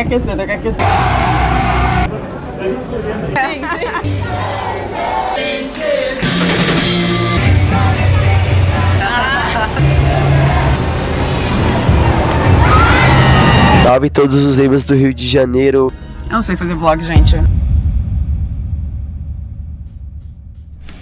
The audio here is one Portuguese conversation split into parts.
que aquecer, tem que aquecer. Sim, sim. Salve todos os emos do Rio de Janeiro. Eu não sei fazer vlog, gente.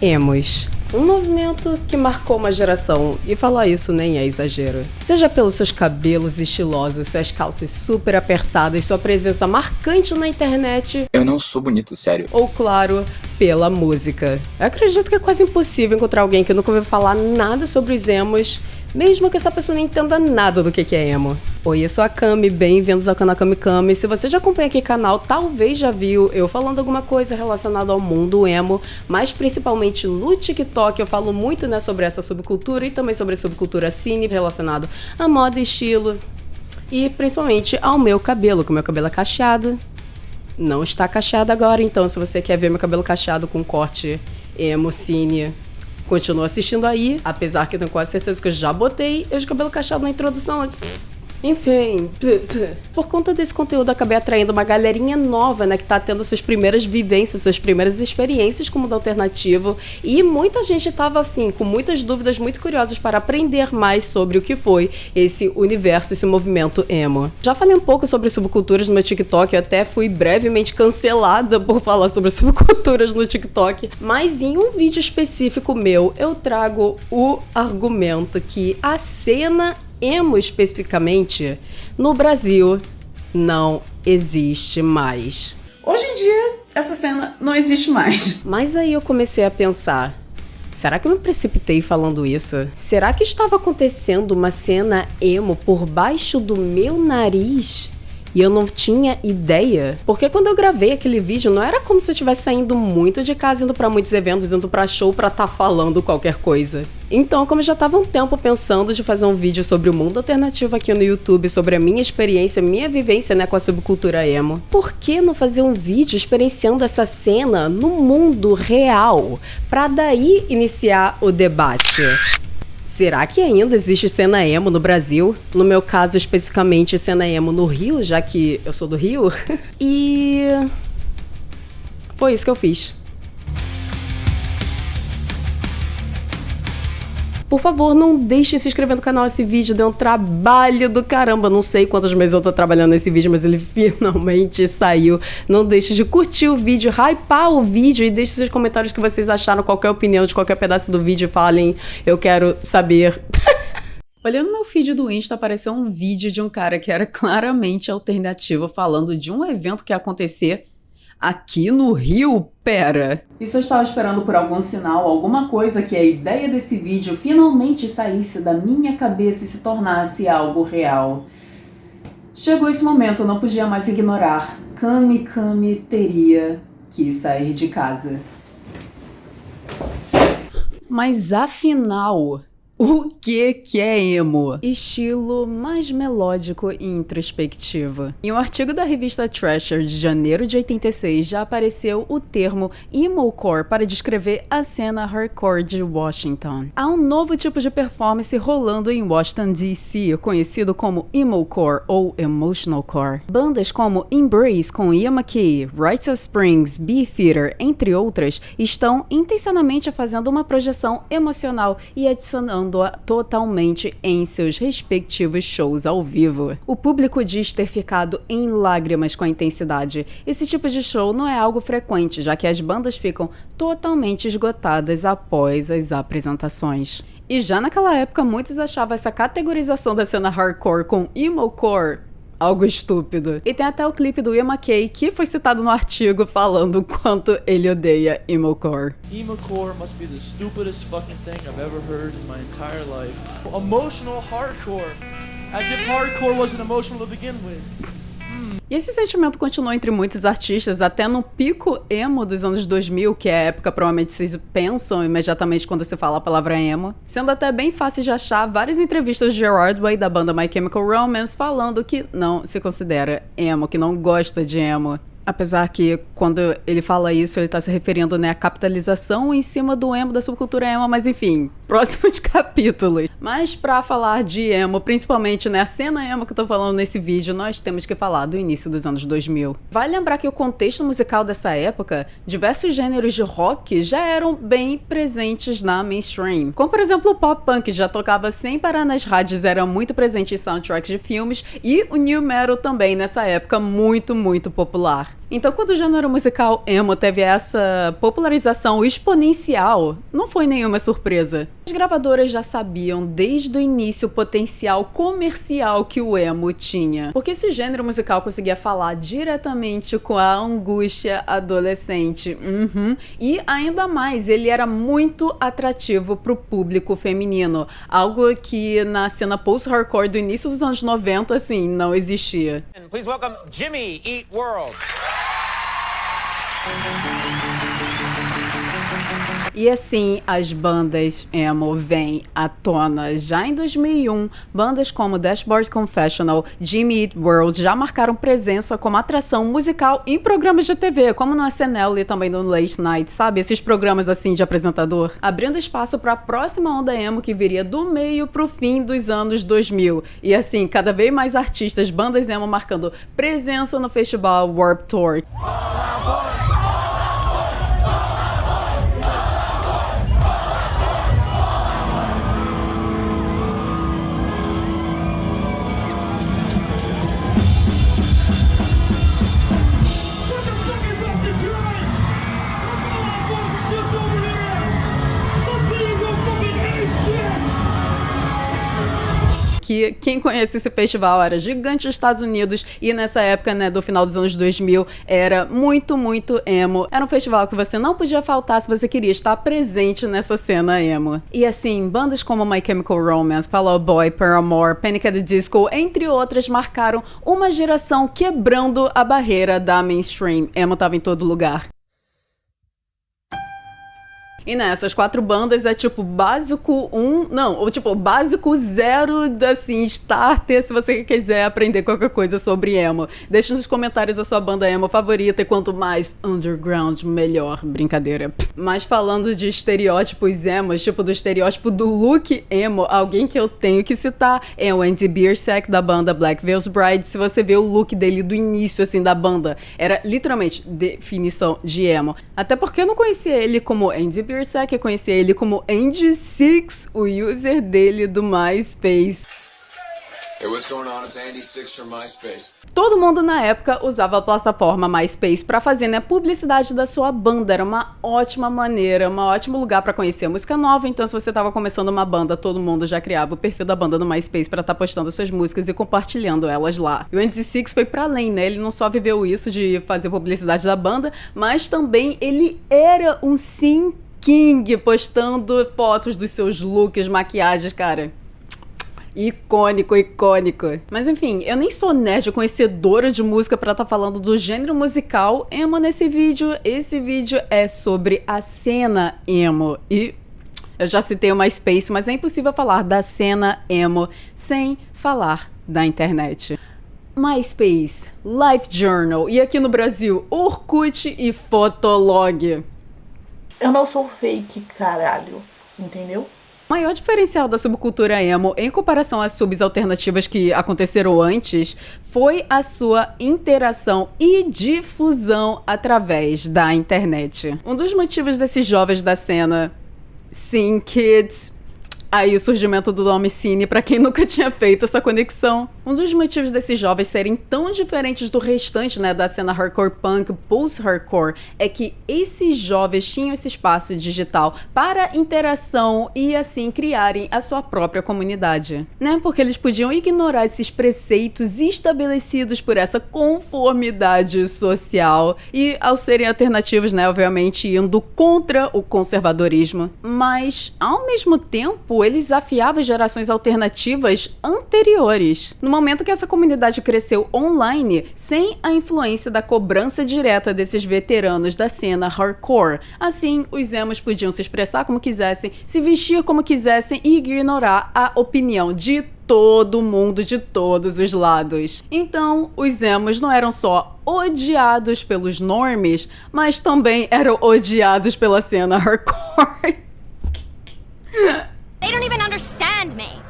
Emos. Um movimento que marcou uma geração, e falar isso nem é exagero. Seja pelos seus cabelos estilosos, suas calças super apertadas, sua presença marcante na internet. Eu não sou bonito, sério. Ou, claro, pela música. Eu acredito que é quase impossível encontrar alguém que nunca ouviu falar nada sobre os emos, mesmo que essa pessoa não entenda nada do que é emo. Oi, eu sou a Cami, bem-vindos ao canal Cami Cami. Se você já acompanha aqui o canal, talvez já viu eu falando alguma coisa relacionada ao mundo emo, mas principalmente no TikTok eu falo muito, né, sobre essa subcultura e também sobre a subcultura cine relacionado a moda e estilo e principalmente ao meu cabelo, que o meu cabelo é cacheado. Não está cacheado agora, então se você quer ver meu cabelo cacheado com corte emo cine, continua assistindo aí, apesar que eu tenho quase certeza que eu já botei eu de cabelo cacheado na introdução. Enfim, por conta desse conteúdo eu acabei atraindo uma galerinha nova, né, que tá tendo suas primeiras vivências, suas primeiras experiências com mundo alternativo, e muita gente tava assim, com muitas dúvidas, muito curiosas para aprender mais sobre o que foi esse universo, esse movimento emo. Já falei um pouco sobre subculturas no meu TikTok, eu até fui brevemente cancelada por falar sobre subculturas no TikTok, mas em um vídeo específico meu, eu trago o argumento que a cena emo especificamente, no Brasil, não existe mais. Hoje em dia, essa cena não existe mais. Mas aí eu comecei a pensar, será que eu me precipitei falando isso? Será que estava acontecendo uma cena emo por baixo do meu nariz? E eu não tinha ideia. Porque quando eu gravei aquele vídeo, não era como se eu estivesse saindo muito de casa, indo pra muitos eventos, indo pra show pra tá falando qualquer coisa. Então, como eu já tava um tempo pensando de fazer um vídeo sobre o mundo alternativo aqui no YouTube, sobre a minha experiência, minha vivência, né, com a subcultura emo, por que não fazer um vídeo experienciando essa cena no mundo real? Pra daí iniciar o debate. Será que ainda existe cena emo no Brasil? No meu caso, especificamente, cena emo no Rio, já que eu sou do Rio. E foi isso que eu fiz. Por favor, não deixe de se inscrever no canal. Esse vídeo deu um trabalho do caramba. Não sei quantos meses eu tô trabalhando nesse vídeo, mas ele finalmente saiu. Não deixe de curtir o vídeo, hypar o vídeo e deixe seus comentários que vocês acharam, qualquer opinião de qualquer pedaço do vídeo. Falem, eu quero saber. Olhando meu feed do Insta, apareceu um vídeo de um cara que era claramente alternativo, falando de um evento que ia acontecer aqui no Rio. Pera. Isso eu estava esperando por algum sinal, alguma coisa que a ideia desse vídeo finalmente saísse da minha cabeça e se tornasse algo real. Chegou esse momento, eu não podia mais ignorar. Cami teria que sair de casa. Mas afinal, o que é emo? Estilo mais melódico e introspectivo. Em um artigo da revista Thrasher de janeiro de 86 já apareceu o termo emocore para descrever a cena hardcore de Washington. Há um novo tipo de performance rolando em Washington DC, conhecido como emocore ou emotional core. Bandas como Embrace com Ian McKay, Rites of Springs, Beefeater, entre outras, estão intencionalmente fazendo uma projeção emocional e adicionando totalmente em seus respectivos shows ao vivo. O público diz ter ficado em lágrimas com a intensidade. Esse tipo de show não é algo frequente, já que as bandas ficam totalmente esgotadas após as apresentações. E já naquela época, muitos achavam essa categorização da cena hardcore com emocore algo estúpido. E tem até o clipe do Ian McKay, que foi citado no artigo falando o quanto ele odeia emocore. Emocore must be the stupidest fucking thing I've ever heard in my entire life. Emotional hardcore. As if hardcore wasn't emotional to begin with. E esse sentimento continuou entre muitos artistas até no pico emo dos anos 2000, que é a época provavelmente vocês pensam imediatamente quando se fala a palavra emo, sendo até bem fácil de achar várias entrevistas de Gerard Way da banda My Chemical Romance falando que não se considera emo, que não gosta de emo. Apesar que quando ele fala isso, ele tá se referindo, né, à capitalização em cima do emo, da subcultura emo, mas enfim, próximos capítulos. Mas pra falar de emo, principalmente, né, a cena emo que eu tô falando nesse vídeo, nós temos que falar do início dos anos 2000. Vale lembrar que o contexto musical dessa época, diversos gêneros de rock já eram bem presentes na mainstream. Como, por exemplo, o pop punk já tocava sem parar nas rádios, era muito presente em soundtracks de filmes, e o new metal também, nessa época, muito, muito popular. Então, quando o gênero musical emo teve essa popularização exponencial, não foi nenhuma surpresa. As gravadoras já sabiam desde o início o potencial comercial que o emo tinha, porque esse gênero musical conseguia falar diretamente com a angústia adolescente. E ainda mais, ele era muito atrativo pro público feminino, algo que na cena post-hardcore do início dos anos 90, assim, não existia. Please welcome Jimmy Eat World. E assim, as bandas emo vêm à tona. Já em 2001, bandas como Dashboard Confessional, Jimmy Eat World já marcaram presença como atração musical em programas de TV, como no SNL e também no Late Night, sabe? Esses programas assim de apresentador, abrindo espaço para a próxima onda emo que viria do meio pro fim dos anos 2000. E assim, cada vez mais artistas, bandas emo marcando presença no festival Warped Tour. Que quem conhece esse festival era gigante nos Estados Unidos e nessa época, né, do final dos anos 2000, era muito, muito emo. Era um festival que você não podia faltar se você queria estar presente nessa cena emo. E assim, bandas como My Chemical Romance, Fall Out Boy, Paramore, Panic! At the Disco, entre outras, marcaram uma geração quebrando a barreira da mainstream. Emo tava em todo lugar. E nessas 4 bandas é tipo básico 1, não, ou tipo básico 0, assim, starter, se você quiser aprender qualquer coisa sobre emo. Deixa nos comentários a sua banda emo favorita e quanto mais underground, melhor. Brincadeira. Mas falando de estereótipos emos, tipo do estereótipo do look emo, alguém que eu tenho que citar é o Andy Biersack da banda Black Veil's Bride. Se você vê o look dele do início, assim, da banda, era literalmente definição de emo. Até porque eu não conhecia ele como Andy Biersack, eu conhecia ele como Andy6, o user dele do MySpace. Hey, what's going on? It's Andy6 from MySpace. Todo mundo na época usava a plataforma MySpace para fazer, né, publicidade da sua banda. Era uma ótima maneira, um ótimo lugar para conhecer a música nova. Então, se você tava começando uma banda, todo mundo já criava o perfil da banda no MySpace para estar postando suas músicas e compartilhando elas lá. E o Andy6 foi para além, né? Ele não só viveu isso de fazer publicidade da banda, mas também ele era um sim King, postando fotos dos seus looks, maquiagens, cara. Icônico, icônico. Mas enfim, eu nem sou nerd conhecedora de música pra estar falando do gênero musical emo nesse vídeo. Esse vídeo é sobre a cena emo. E eu já citei o MySpace, mas é impossível falar da cena emo sem falar da internet. MySpace, LiveJournal e aqui no Brasil, Orkut e Fotolog. Eu não sou fake, caralho. Entendeu? O maior diferencial da subcultura emo, em comparação às subs alternativas que aconteceram antes, foi a sua interação e difusão através da internet. Um dos motivos desses jovens da cena, sim, kids, aí o surgimento do nome Cine, pra quem nunca tinha feito essa conexão. Um dos motivos desses jovens serem tão diferentes do restante, né, da cena hardcore punk, post-hardcore, é que esses jovens tinham esse espaço digital para interação e assim criarem a sua própria comunidade, né? Porque eles podiam ignorar esses preceitos estabelecidos por essa conformidade social e, ao serem alternativos, né, obviamente indo contra o conservadorismo, mas ao mesmo tempo eles desafiavam gerações alternativas anteriores. No momento que essa comunidade cresceu online, sem a influência da cobrança direta desses veteranos da cena hardcore. Assim, os emos podiam se expressar como quisessem, se vestir como quisessem e ignorar a opinião de todo mundo, de todos os lados. Então, os emos não eram só odiados pelos normies, mas também eram odiados pela cena hardcore. defend me.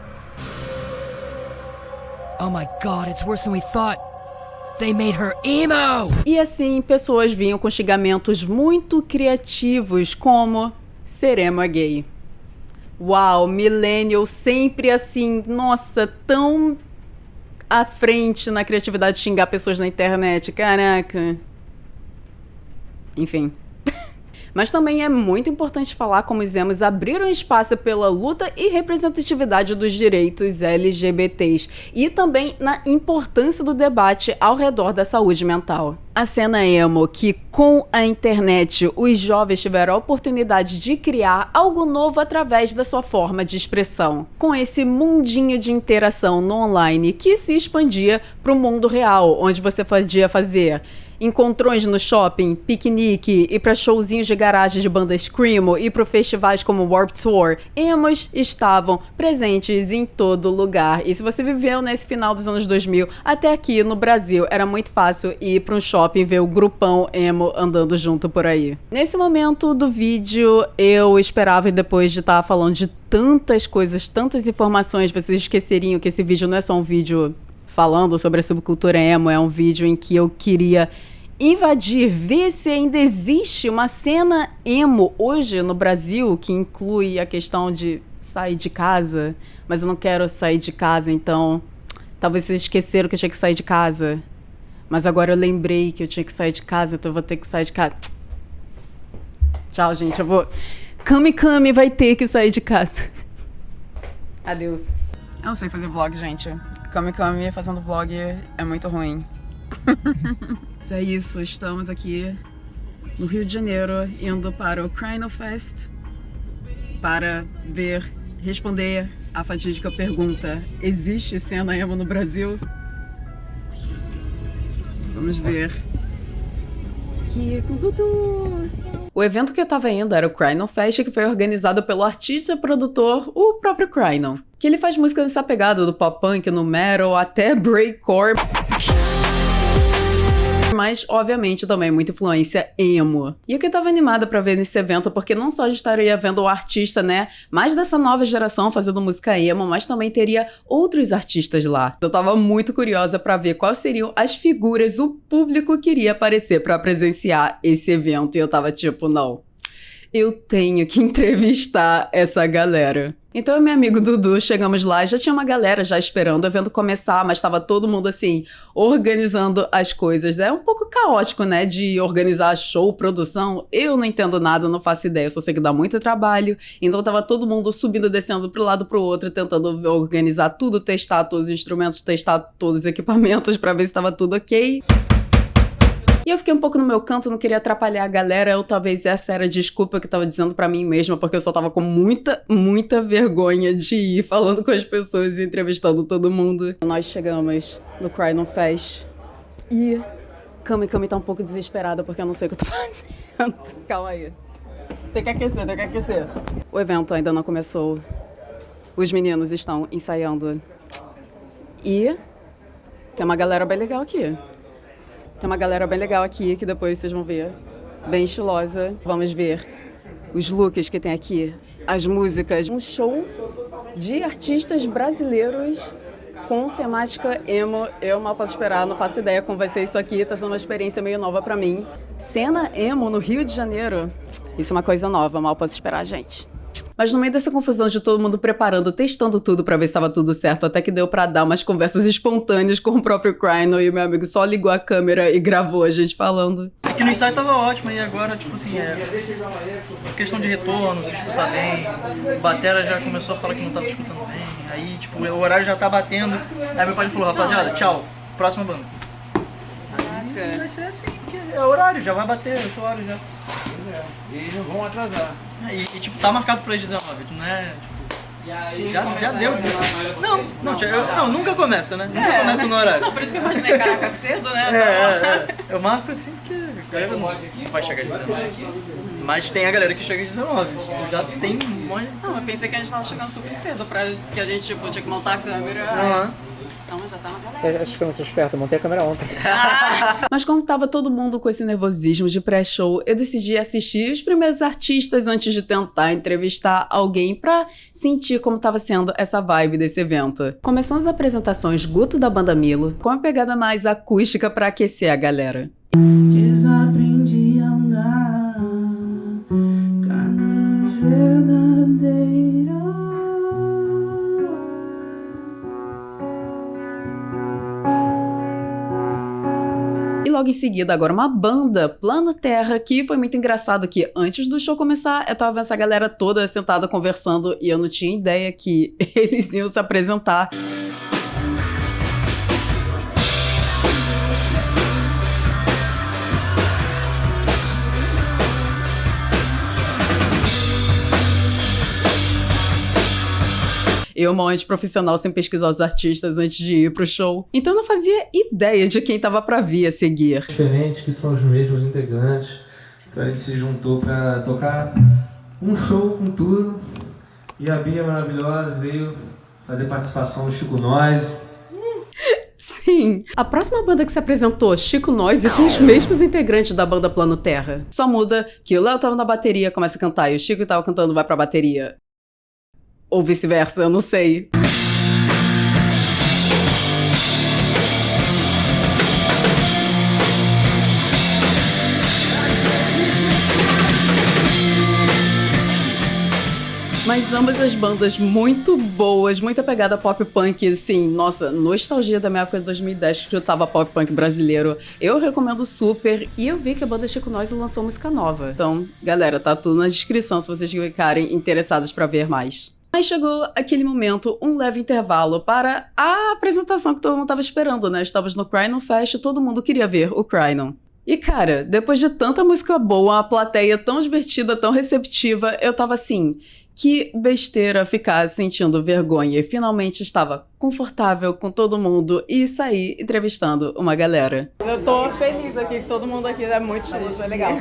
Oh my god, it's worse than we thought. They made her emo! E assim, pessoas vinham com xingamentos muito criativos, como ser emo é gay. Uau, millennial sempre assim, nossa, tão à frente na criatividade de xingar pessoas na internet, caraca. Enfim. Mas também é muito importante falar como os emos abriram espaço pela luta e representatividade dos direitos LGBTs e também na importância do debate ao redor da saúde mental. A cena emo, que com a internet os jovens tiveram a oportunidade de criar algo novo através da sua forma de expressão, com esse mundinho de interação no online que se expandia para o mundo real, onde você podia fazer encontrões no shopping, piquenique e para showzinhos de garagem de banda screamo e para festivais como Warped Tour, emos estavam presentes em todo lugar. E se você viveu nesse final dos anos 2000, até aqui no Brasil, era muito fácil ir para um shopping e ver o grupão emo andando junto por aí. Nesse momento do vídeo, eu esperava, depois de estar falando de tantas coisas, tantas informações, vocês esqueceriam que esse vídeo não é só um vídeo falando sobre a subcultura emo, é um vídeo em que eu queria invadir, ver se ainda existe uma cena emo hoje no Brasil, que inclui a questão de sair de casa, mas eu não quero sair de casa, então talvez vocês esqueceram que eu tinha que sair de casa, mas agora eu lembrei que eu tinha que sair de casa, então eu vou ter que sair de casa. Tchau, gente, eu vou... Kami vai ter que sair de casa. Adeus. Eu não sei fazer vlog, gente. Kami fazendo vlog é muito ruim. Mas é isso, estamos aqui no Rio de Janeiro, indo para o Crino Fest para responder a fatídica pergunta: existe cena emo no Brasil? Vamos ver. Aqui com Dudu. O evento que eu tava indo era o Crino Fest, que foi organizado pelo artista e produtor, o próprio Crino. Que ele faz música nessa pegada do pop punk, no metal, até breakcore. Mas, obviamente, também muita influência emo. E eu que tava animada pra ver nesse evento, porque não só a gente estaria vendo o artista, né, mais dessa nova geração fazendo música emo, mas também teria outros artistas lá. Eu tava muito curiosa pra ver quais seriam as figuras o público queria aparecer pra presenciar esse evento. E eu tava tipo, não, eu tenho que entrevistar essa galera. Então eu e meu amigo Dudu chegamos lá e já tinha uma galera já esperando o evento começar, mas tava todo mundo assim, organizando as coisas. É um pouco caótico, né, de organizar show, produção. Eu não entendo nada, não faço ideia, eu só sei que dá muito trabalho. Então tava todo mundo subindo, descendo pro lado pro outro, tentando organizar tudo, testar todos os instrumentos, testar todos os equipamentos pra ver se tava tudo ok. E eu fiquei um pouco no meu canto, não queria atrapalhar a galera, ou talvez essa era a desculpa que eu tava dizendo pra mim mesma, porque eu só tava com muita vergonha de ir falando com as pessoas e entrevistando todo mundo. Nós chegamos no Crino Fest e Kami tá um pouco desesperada porque eu não sei o que eu tô fazendo. Calma aí. Tem que aquecer. O evento ainda não começou. Os meninos estão ensaiando. E tem uma galera bem legal aqui. Que depois vocês vão ver. Bem estilosa. Vamos ver os looks que tem aqui, as músicas. Um show de artistas brasileiros com temática emo. Eu mal posso esperar, não faço ideia como vai ser isso aqui. Tá sendo uma experiência meio nova pra mim. Cena emo no Rio de Janeiro. Isso é uma coisa nova, mal posso esperar, gente. Mas no meio dessa confusão de todo mundo preparando, testando tudo pra ver se estava tudo certo, até que deu pra dar umas conversas espontâneas com o próprio Crino, e o meu amigo só ligou a câmera e gravou a gente falando. Aqui no ensaio tava ótimo, e agora, tipo assim, questão de retorno, se escutar bem. O batera já começou a falar que não tava se escutando bem, aí, tipo, o horário já tá batendo. Aí meu pai falou, rapaziada, tchau, próxima banda. Aí vai ser assim, porque é horário, já vai bater, 8 horas já. E não vão atrasar. E tipo, tá marcado pra 19, não é? Tipo, já deu. Não, nunca começa, né? Nunca começa no horário. Não, por isso que eu imaginei caraca cedo, né? Eu marco assim porque a galera não vai chegar às 19. Mas tem a galera que chega às 19. Já tem um monte. Não, eu pensei que a gente tava chegando super cedo, que a gente tipo, tinha que montar a câmera. Então já tá na roleta. Você acha que eu não sou esperto? Eu montei a câmera ontem. Mas como tava todo mundo com esse nervosismo de pré-show, eu decidi assistir os primeiros artistas antes de tentar entrevistar alguém pra sentir como tava sendo essa vibe desse evento. Começando as apresentações Guto da banda Milo, com uma pegada mais acústica pra aquecer a galera. Desaprendi a andar caminhos verdadeiros. E logo em seguida, agora uma banda, Plano Terra, que foi muito engraçado que antes do show começar, eu tava vendo essa galera toda sentada conversando e eu não tinha ideia que eles iam se apresentar. Eu, uma antiprofissional, sem pesquisar os artistas antes de ir pro show. Então eu não fazia ideia de quem tava pra vir a seguir. Diferentes, que são os mesmos integrantes. Então a gente se juntou pra tocar um show com tudo. E a Bia maravilhosa veio fazer participação do Chico Noise. Sim. A próxima banda que se apresentou, Chico Noise, tem os mesmos integrantes da banda Plano Terra. Só muda que o Léo tava na bateria, começa a cantar, e o Chico tava cantando, vai pra bateria. Ou vice-versa, eu não sei. Mas ambas as bandas muito boas, muita pegada pop punk, assim, nossa, nostalgia da minha época de 2010 que eu tava pop punk brasileiro. Eu recomendo super, e eu vi que a banda Chico Noise lançou música nova. Então, galera, tá tudo na descrição se vocês ficarem interessados pra ver mais. Aí chegou aquele momento, um leve intervalo para a apresentação que todo mundo tava esperando, né? Estávamos no Crynon Fest, todo mundo queria ver o Crynon. E cara, depois de tanta música boa, uma plateia tão divertida, tão receptiva, eu tava assim, que besteira ficar sentindo vergonha. E finalmente estava confortável com todo mundo e saí entrevistando uma galera. Eu tô feliz aqui, que todo mundo aqui é muito estiloso, é legal.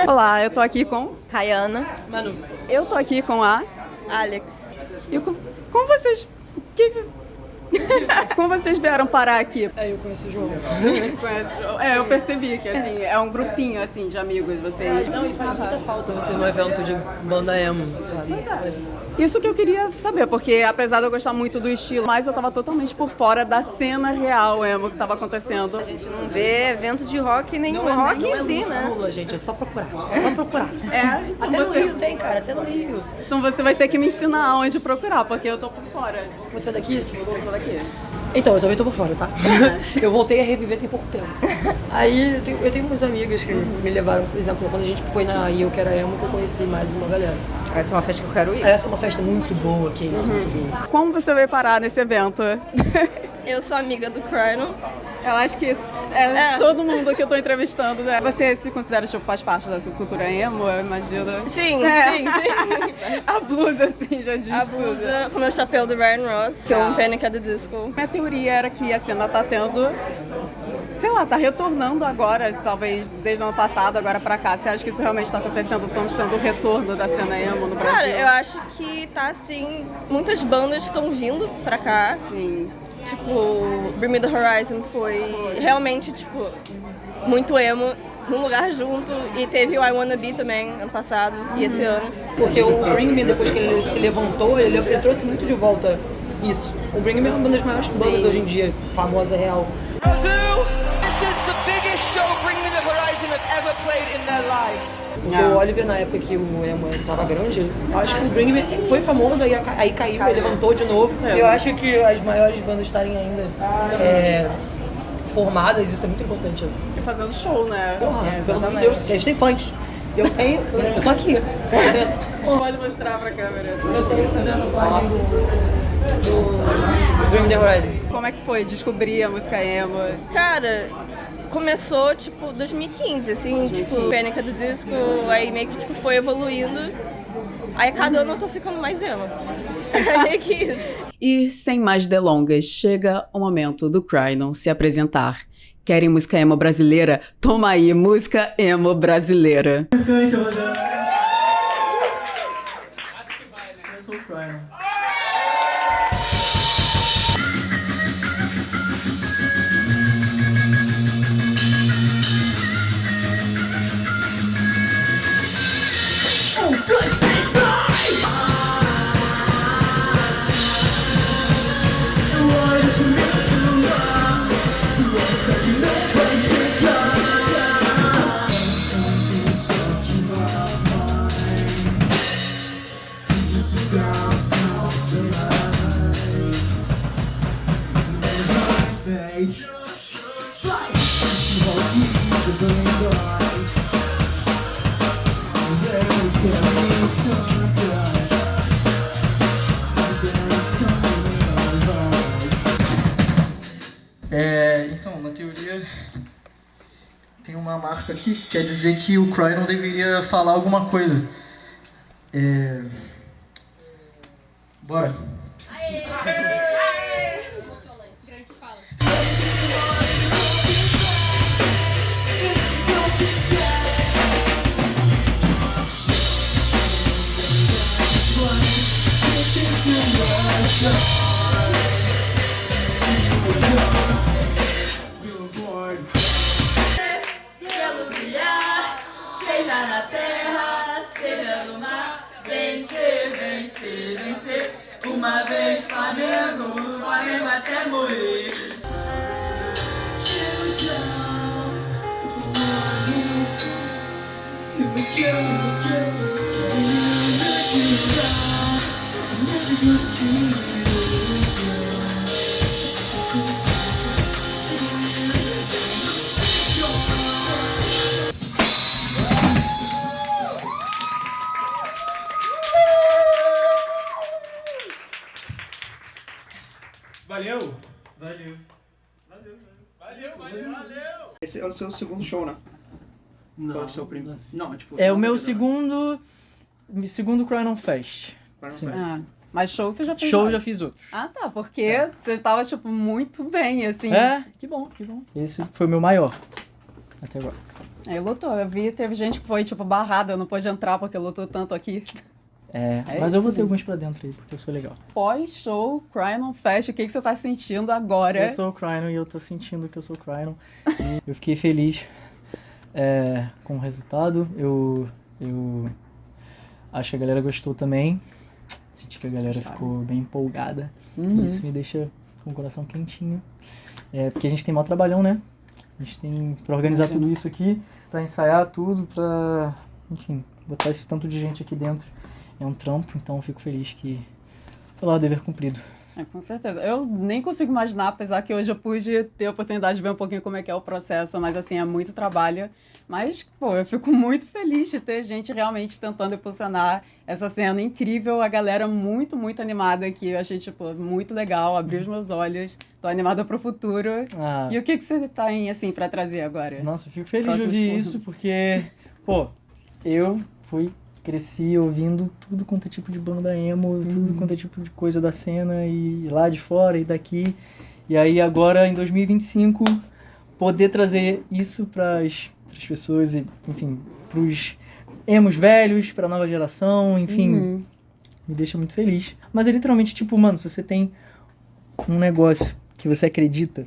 Olá, eu tô aqui com Rayana, Manu. Eu tô aqui com a Alex. E como vocês... Como vocês vieram parar aqui? Eu conheço o João. Eu percebi que assim, é um grupinho assim, de amigos, vocês. Não, e faz muita falta você no evento de banda emo, sabe? Pois é. Isso que eu queria saber, porque apesar de eu gostar muito do estilo, mas eu tava totalmente por fora da cena real emo que tava acontecendo. A gente não vê evento de rock nem rock em si, né? Lula, gente, é só procurar. É só procurar. Então até no Rio tem, cara, até no Rio. Então você vai ter que me ensinar onde procurar, porque eu tô por fora. Você é daqui? Eu sou daqui. Então, eu também tô por fora, tá? Eu voltei a reviver tem pouco tempo. Aí eu tenho umas amigas que me levaram, por exemplo, quando a gente foi na Eu Que Era Emo, que eu conheci mais uma galera. Essa é uma festa que eu quero ir? Essa é uma festa muito boa, que é isso, muito boa. Como você veio parar nesse evento? Eu sou amiga do Crynon. Eu acho que todo mundo que eu tô entrevistando, né? Você se considera, tipo, faz parte da subcultura emo, eu imagino? Sim. A blusa, assim, já diz A blusa com meu chapéu do Ryan Ross, que é um Panic! At the Disco. Minha teoria era que a cena tá tendo... Sei lá, tá retornando agora, talvez desde o ano passado, agora pra cá. Você acha que isso realmente tá acontecendo? Estamos tendo o retorno da cena emo no Brasil? Cara, eu acho que tá assim... Muitas bandas estão vindo pra cá. Sim. Tipo, Bring Me The Horizon foi realmente, tipo, muito emo, num lugar junto. E teve o I Wanna Be também, ano passado e esse ano. Porque o Bring Me, depois que ele se levantou, ele trouxe muito de volta isso. O Bring Me é uma das maiores bandas hoje em dia, famosa, real. O Oliver, na época que o emo tava grande, eu acho que o Bring Me foi famoso, aí caiu, ele levantou de novo. Eu acho que as maiores bandas estarem ainda formadas, isso é muito importante. E fazendo show, né? Porra, pelo amor de Deus, a gente tem fãs. Eu tô aqui. Pode mostrar pra câmera. Eu tô fazendo página do Bring Me The Horizon. Como é que foi descobrir a música emo? Cara, começou, tipo, 2015, assim, tipo, Panic! At the Disco, aí meio que, tipo, foi evoluindo. Aí cada ano eu tô ficando mais emo. É meio que isso. E, sem mais delongas, chega o momento do Crynon se apresentar. Querem música emo brasileira? Toma aí, música emo brasileira. Eu sou o Crynon. uma marca aqui, quer dizer que o Cry não deveria falar alguma coisa. Bora. Aê! Emocionante. Grandes falas. Pelo brilhar, seja na terra, seja no mar, vencer, vencer, vencer. Uma vez Flamengo, Flamengo até morrer. Valeu! Valeu. Esse é o seu segundo show, né? Não. Qual é o seu primeiro? Não, tipo... É o meu segundo Cry No Fest. Sim. Ah, mas show você já fez? Show mais? já fiz outros. Ah, tá, porque você tava, tipo, muito bem, assim. Que bom. Esse foi o meu maior, até agora. Aí lotou, eu vi, teve gente que foi, tipo, barrada, não pôde entrar porque lotou tanto aqui. Mas eu vou ter alguns pra dentro aí, porque eu sou legal. Pós-show, Cryno Fest, o que você tá sentindo agora? Eu sou o Cryno e eu tô sentindo que eu sou o Cryno. Eu fiquei feliz com o resultado. Eu acho que a galera gostou também. Senti que a galera ficou bem empolgada. Uhum. Isso me deixa com o coração quentinho. Porque a gente tem maior trabalhão, né? A gente tem pra organizar tudo isso aqui, pra ensaiar tudo, pra, enfim, botar esse tanto de gente aqui dentro. É um trampo, então eu fico feliz que, sei lá, dever cumprido. Com certeza. Eu nem consigo imaginar, apesar que hoje eu pude ter a oportunidade de ver um pouquinho como é que é o processo, mas assim, é muito trabalho. Mas, pô, eu fico muito feliz de ter gente realmente tentando impulsionar essa cena incrível, a galera muito, muito animada aqui. Eu achei, tipo, muito legal, abriu os meus olhos, tô animada pro futuro. E o que você tá assim, pra trazer agora? Nossa, eu fico feliz de ouvir isso, porque, pô, eu cresci ouvindo tudo quanto é tipo de banda emo, tudo quanto é tipo de coisa da cena, e lá de fora e daqui. E aí agora, em 2025, poder trazer isso pras pessoas, e, enfim, pros emos velhos, pra nova geração, enfim, me deixa muito feliz. Mas é literalmente tipo, mano, se você tem um negócio que você acredita,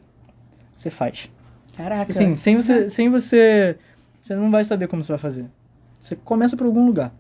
você faz. Caraca. Assim, sem você não vai saber como você vai fazer. Você começa por algum lugar.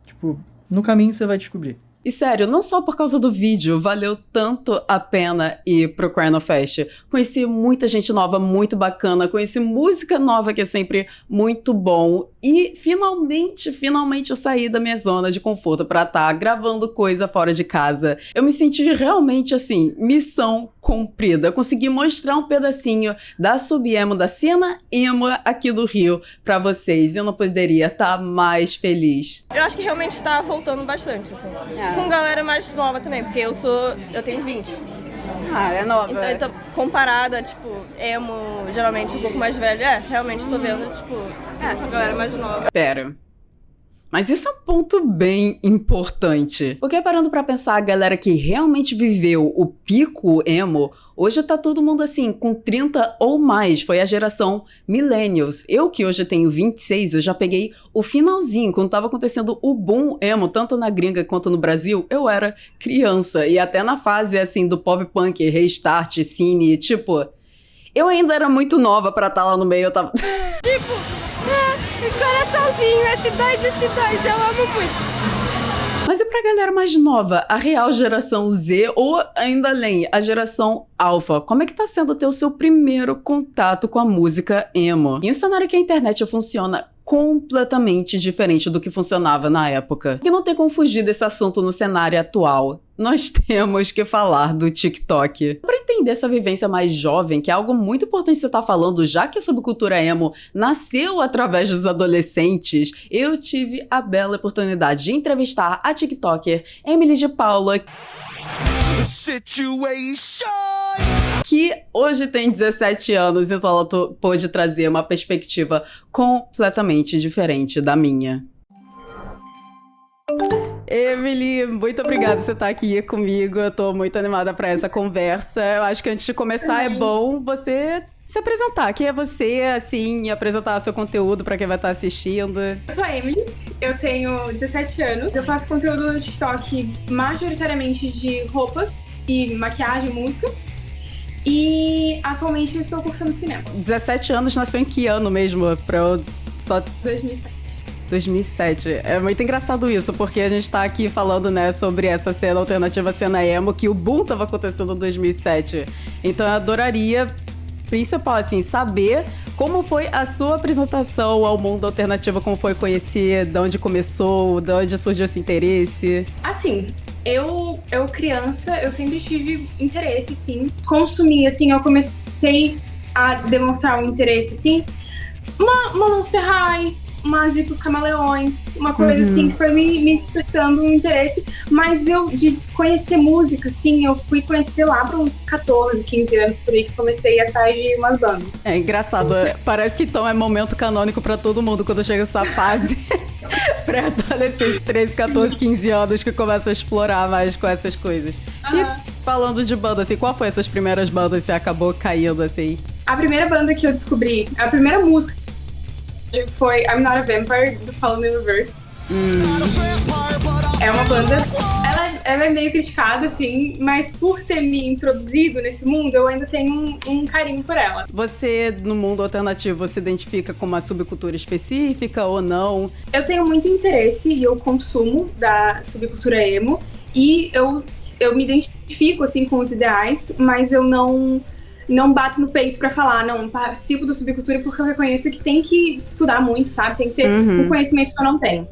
Tipo, no caminho você vai descobrir. E sério, não só por causa do vídeo, valeu tanto a pena ir pro Cryno Fest. Conheci muita gente nova, muito bacana, conheci música nova que é sempre muito bom. E finalmente eu saí da minha zona de conforto pra estar gravando coisa fora de casa. Eu me senti realmente assim, missão cumprida. Eu consegui mostrar um pedacinho da sub-emo, da cena emo aqui do Rio pra vocês. Eu não poderia estar mais feliz. Eu acho que realmente tá voltando bastante, assim. Com galera mais nova também, porque eu tenho 20. Ah, é nova. Então, comparada, tipo, emo, geralmente um pouco mais velho, realmente tô vendo, tipo, a galera mais nova. Pera. Mas isso é um ponto bem importante. Porque parando pra pensar, a galera que realmente viveu o pico emo, hoje tá todo mundo assim, com 30 ou mais. Foi a geração Millennials. Eu que hoje tenho 26, eu já peguei o finalzinho, quando tava acontecendo o boom emo, tanto na gringa quanto no Brasil, eu era criança. E até na fase, assim, do pop punk, restart, cine, tipo... Eu ainda era muito nova pra estar lá no meio, eu tava... coraçãozinho, S2, eu amo muito. Mas e pra galera mais nova, a real geração Z ou ainda além, a geração Alpha? Como é que tá sendo ter o seu primeiro contato com a música emo? Em um cenário que a internet funciona completamente diferente do que funcionava na época. E não tem como fugir desse assunto no cenário atual. Nós temos que falar do TikTok. Para entender essa vivência mais jovem, que é algo muito importante você estar falando, já que a subcultura emo nasceu através dos adolescentes, eu tive a bela oportunidade de entrevistar a TikToker Emily de Paula. que hoje tem 17 anos, então ela pôde trazer uma perspectiva completamente diferente da minha. Emily, muito obrigada por você estar aqui comigo. Eu tô muito animada para essa conversa. Eu acho que antes de começar é bom você se apresentar. Quem é você, assim, e apresentar seu conteúdo para quem vai estar assistindo. Eu sou a Emily, eu tenho 17 anos. Eu faço conteúdo no TikTok majoritariamente de roupas e maquiagem, música. E atualmente eu estou cursando cinema. 17 anos, nasceu em que ano mesmo? Pra eu só... 2007. 2007. É muito engraçado isso, porque a gente tá aqui falando, né, sobre essa cena alternativa, cena emo, que o boom tava acontecendo em 2007. Então eu adoraria, principal, assim, saber como foi a sua apresentação ao mundo alternativo, como foi conhecer, de onde começou, de onde surgiu esse interesse. Assim, eu criança, eu sempre tive interesse, sim. Consumir, assim, eu comecei a demonstrar um interesse, assim, uma Monster High, umas Zipos Camaleões, uma coisa assim, que foi me despertando um interesse. Mas eu, de conhecer música, assim, eu fui conhecer lá para uns 14, 15 anos, por aí, que comecei atrás de umas bandas. É engraçado, parece que então é momento canônico para todo mundo quando chega essa fase. Pré-adolescente, 13, 14, 15 anos, que começa a explorar mais com essas coisas. E falando de banda, assim, qual foi essas primeiras bandas que você acabou caindo, assim? A primeira banda que eu descobri, a primeira música foi I'm Not a Vampire, do Fallen in Reverse. É uma banda, ela é meio criticada, assim, mas por ter me introduzido nesse mundo, eu ainda tenho um carinho por ela. Você, no mundo alternativo, se identifica com uma subcultura específica ou não? Eu tenho muito interesse e eu consumo da subcultura emo, e eu me identifico, assim, com os ideais, mas eu não bato no peito pra falar, não, participo da subcultura, porque eu reconheço que tem que estudar muito, sabe? Tem que ter um conhecimento que eu não tenho.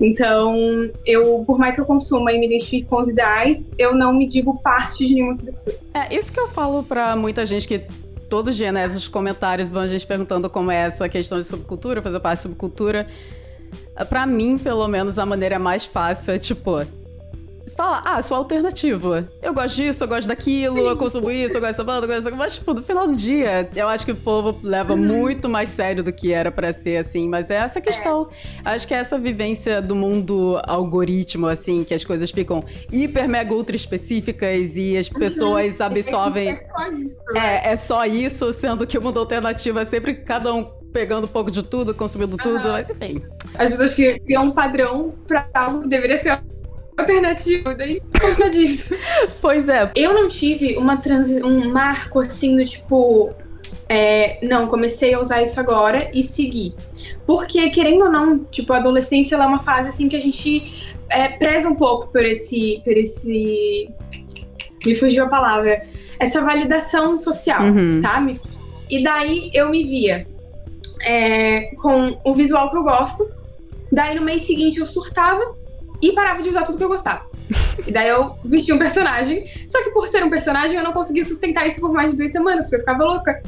Então, por mais que eu consuma e me identifique com os ideais, eu não me digo parte de nenhuma subcultura. É isso que eu falo pra muita gente que todo dia, né, nos comentários, a gente perguntando como é essa questão de subcultura, fazer parte de subcultura. Pra mim, pelo menos, a maneira mais fácil é, tipo, fala, sou alternativo. Eu gosto disso, eu gosto daquilo, eu consumo isso, eu gosto dessa banda, eu gosto dessa... Mas, tipo, no final do dia, eu acho que o povo leva muito mais sério do que era pra ser, assim. Mas é essa questão. Acho que é essa vivência do mundo algoritmo, assim, que as coisas ficam hiper, mega, ultra específicas e as pessoas absorvem... É só isso, né? É só isso, sendo que o mundo alternativo é sempre cada um pegando um pouco de tudo, consumindo tudo, mas enfim. As pessoas criam um padrão pra algo que deveria ser alternativo, daí conta disso. Pois é. Eu não tive um marco assim do tipo, não, comecei a usar isso agora e segui. Porque, querendo ou não, tipo, a adolescência ela é uma fase assim que a gente preza um pouco por esse. Me fugiu a palavra. Essa validação social, sabe? E daí eu me via com o visual que eu gosto. Daí no mês seguinte eu surtava e parava de usar tudo que eu gostava. E daí eu vestia um personagem, só que por ser um personagem eu não conseguia sustentar isso por mais de 2 semanas, porque eu ficava louca.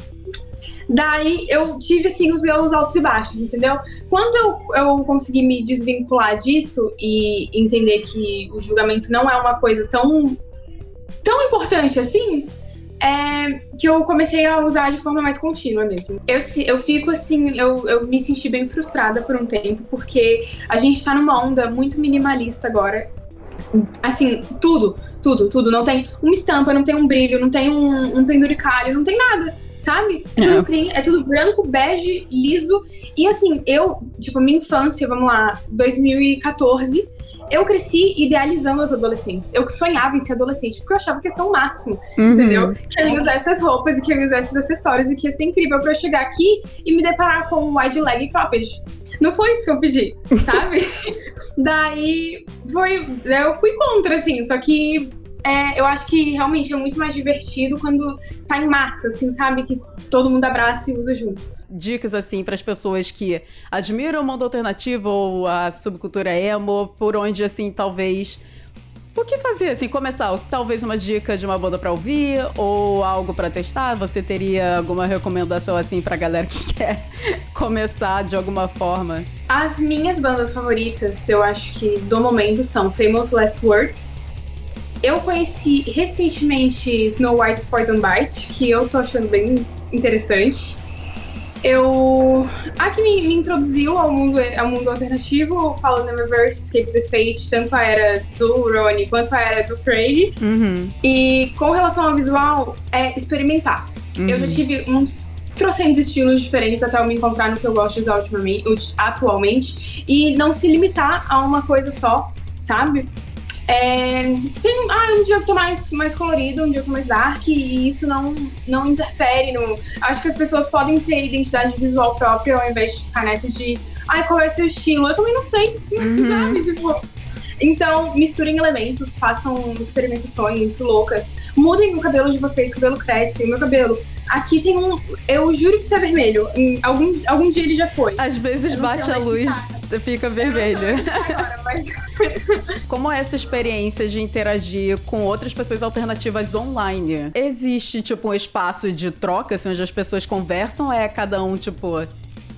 Daí eu tive, assim, os meus altos e baixos, entendeu? Quando eu consegui me desvincular disso e entender que o julgamento não é uma coisa tão importante assim, que eu comecei a usar de forma mais contínua mesmo. Eu fico assim, eu me senti bem frustrada por um tempo, porque a gente tá numa onda muito minimalista agora. Assim, tudo. Não tem uma estampa, não tem um brilho, não tem um penduricalho, não tem nada, sabe? É tudo clean, é tudo branco, bege, liso. E assim, minha infância, vamos lá, 2014... Eu cresci idealizando as adolescentes. Eu sonhava em ser adolescente, porque eu achava que ia ser o máximo, entendeu? Que eu ia usar essas roupas e que eu ia usar esses acessórios e que ia ser incrível pra eu chegar aqui e me deparar com um wide leg e cropped. Não foi isso que eu pedi, sabe? Daí, eu fui contra, assim, só que eu acho que realmente é muito mais divertido quando tá em massa, assim, sabe? Que todo mundo abraça e usa junto. Dicas, assim, para as pessoas que admiram o mundo alternativo ou a subcultura emo, por onde, assim, talvez... O que fazer, assim, começar? Talvez uma dica de uma banda pra ouvir ou algo pra testar? Você teria alguma recomendação, assim, pra galera que quer começar de alguma forma? As minhas bandas favoritas, eu acho que, do momento, são Famous Last Words, Eu conheci recentemente Snow White's Poison Bite, que eu tô achando bem interessante. A que me introduziu ao mundo alternativo, falando Neververse, Escape the Fate, tanto a era do Ronnie quanto a era do Craig. E com relação ao visual, é experimentar. Eu já tive uns trocentos estilos diferentes até eu me encontrar no que eu gosto de usar atualmente, e não se limitar a uma coisa só, sabe? Um dia eu tô mais colorido, um dia eu tô mais dark, e isso não interfere no... Acho que as pessoas podem ter identidade visual própria ao invés de ficar nessa de qual é o seu estilo? Eu também não sei, sabe? Tipo, então, misturem elementos, façam experimentações loucas, mudem o cabelo de vocês, o cabelo cresce, o meu cabelo... Aqui tem eu juro que isso é vermelho. Algum dia ele já foi. Às vezes bate a luz, fica vermelho. Agora, mas... Como é essa experiência de interagir com outras pessoas alternativas online? Existe, tipo, um espaço de troca, assim, onde as pessoas conversam, ou é cada um, tipo,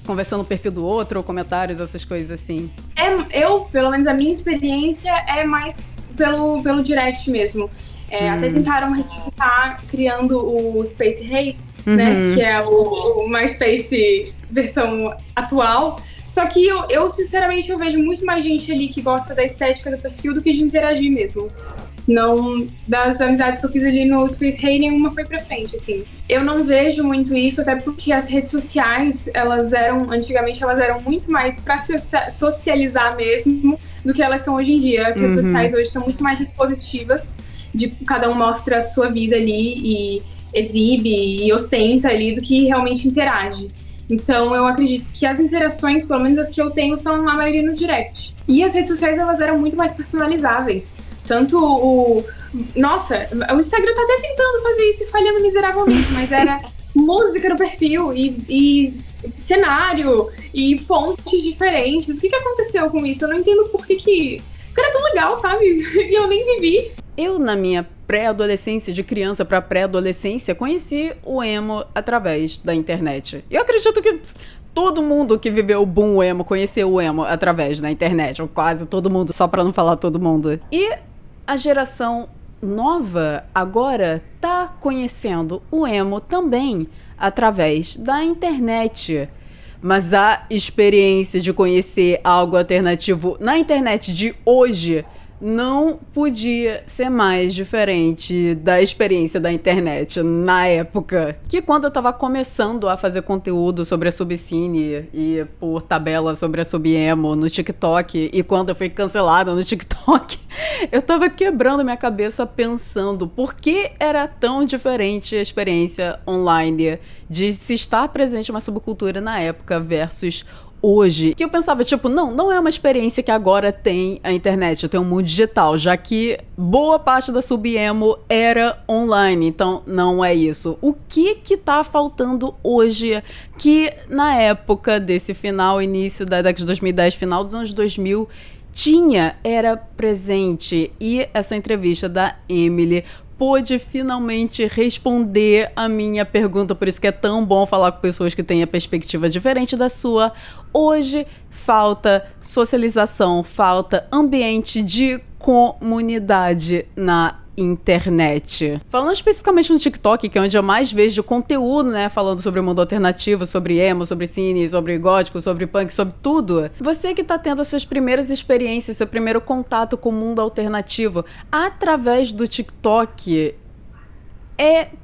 conversando no perfil do outro, ou comentários, essas coisas assim? Pelo menos a minha experiência é mais pelo direct mesmo. Até tentaram ressuscitar criando o Space Hey, né? Que é o MySpace versão atual. Só que eu sinceramente, eu vejo muito mais gente ali que gosta da estética do perfil do que de interagir mesmo. Não, das amizades que eu fiz ali no Space Hey, nenhuma foi pra frente, assim. Eu não vejo muito isso, até porque as redes sociais, antigamente elas eram muito mais pra socializar mesmo do que elas são hoje em dia. As redes sociais hoje estão muito mais expositivas, de cada um mostra a sua vida ali e exibe e ostenta ali do que realmente interage. Então eu acredito que as interações, pelo menos as que eu tenho, são a maioria no direct. E as redes sociais, elas eram muito mais personalizáveis. Tanto o Instagram tá até tentando fazer isso e falhando miseravelmente, mas era música no perfil e cenário e fontes diferentes. O que aconteceu com isso? Eu não entendo por que era tão legal, sabe? E eu nem vivi. Eu, na minha pré-adolescência, de criança pra pré-adolescência, conheci o emo através da internet. Eu acredito que todo mundo que viveu o boom emo conheceu o emo através da internet, ou quase todo mundo, só pra não falar todo mundo. E a geração nova agora tá conhecendo o emo também através da internet. Mas a experiência de conhecer algo alternativo na internet de hoje não podia ser mais diferente da experiência da internet na época. Que quando eu tava começando a fazer conteúdo sobre a Subcine e por tabela sobre a Subemo no TikTok, e quando eu fui cancelada no TikTok, eu tava quebrando minha cabeça pensando por que era tão diferente a experiência online de se estar presente uma subcultura na época versus hoje, que eu pensava, tipo, não é uma experiência que agora tem a internet, tem um mundo digital, já que boa parte da Subemo era online, então não é isso. O que tá faltando hoje que na época desse início da década de 2010, final dos anos 2000, era presente? E essa entrevista da Emily pôde finalmente responder a minha pergunta, por isso que é tão bom falar com pessoas que têm a perspectiva diferente da sua. Hoje falta socialização, falta ambiente de comunidade na internet. Falando especificamente no TikTok, que é onde eu mais vejo conteúdo, né, falando sobre o mundo alternativo, sobre emo, sobre cine, sobre gótico, sobre punk, sobre tudo. Você que tá tendo as suas primeiras experiências, seu primeiro contato com o mundo alternativo através do TikTok,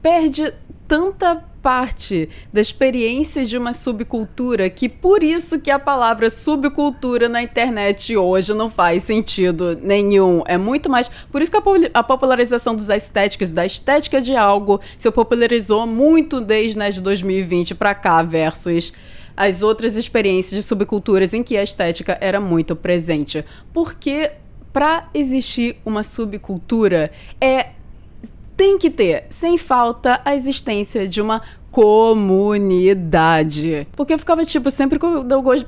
perde tanta parte da experiência de uma subcultura que por isso que a palavra subcultura na internet hoje não faz sentido nenhum. É muito mais... Por isso que a popularização das estéticas, da estética de algo, se popularizou muito desde, né, de 2020 pra cá versus as outras experiências de subculturas em que a estética era muito presente. Porque pra existir uma subcultura tem que ter, sem falta, a existência de uma comunidade. Porque eu ficava, tipo, sempre que eu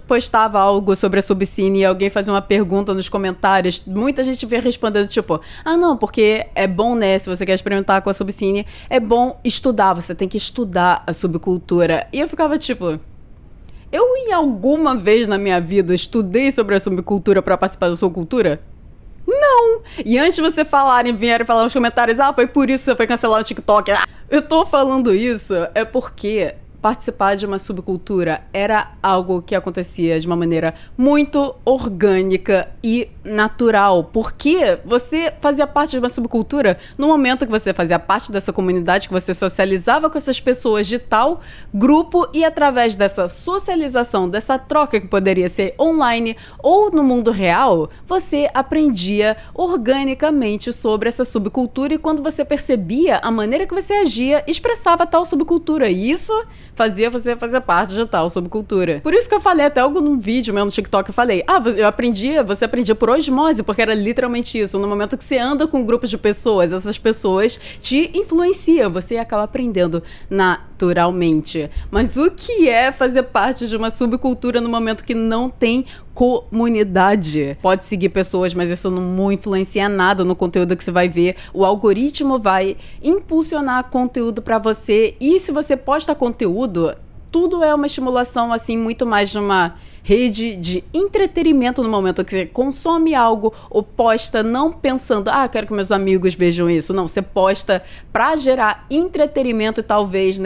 postava algo sobre a Subcine e alguém fazia uma pergunta nos comentários, muita gente veio respondendo, tipo, não, porque é bom, né, se você quer experimentar com a Subcine, é bom estudar, você tem que estudar a subcultura. E eu ficava, tipo... em alguma vez na minha vida estudei sobre a subcultura pra participar da subcultura? Não! E antes de você vierem falar nos comentários, foi por isso que você foi cancelado no TikTok. Eu tô falando isso é porque participar de uma subcultura era algo que acontecia de uma maneira muito orgânica e natural, porque você fazia parte de uma subcultura no momento que você fazia parte dessa comunidade, que você socializava com essas pessoas de tal grupo, e através dessa socialização, dessa troca que poderia ser online ou no mundo real, você aprendia organicamente sobre essa subcultura, e quando você percebia a maneira que você agia, expressava tal subcultura, e isso fazia você fazer parte de tal subcultura. Por isso que eu falei até num vídeo meu no TikTok, eu falei, você aprendia por osmose, porque era literalmente isso. No momento que você anda com um grupo de pessoas, essas pessoas te influenciam, você acaba aprendendo naturalmente. Mas o que é fazer parte de uma subcultura no momento que não tem comunidade? Pode seguir pessoas, mas isso não influencia nada no conteúdo que você vai ver. O algoritmo vai impulsionar conteúdo pra você, e se você posta conteúdo, tudo é uma estimulação, assim, muito mais de uma rede de entretenimento no momento que você consome algo ou posta não pensando, quero que meus amigos vejam isso. Não, você posta pra gerar entretenimento e talvez,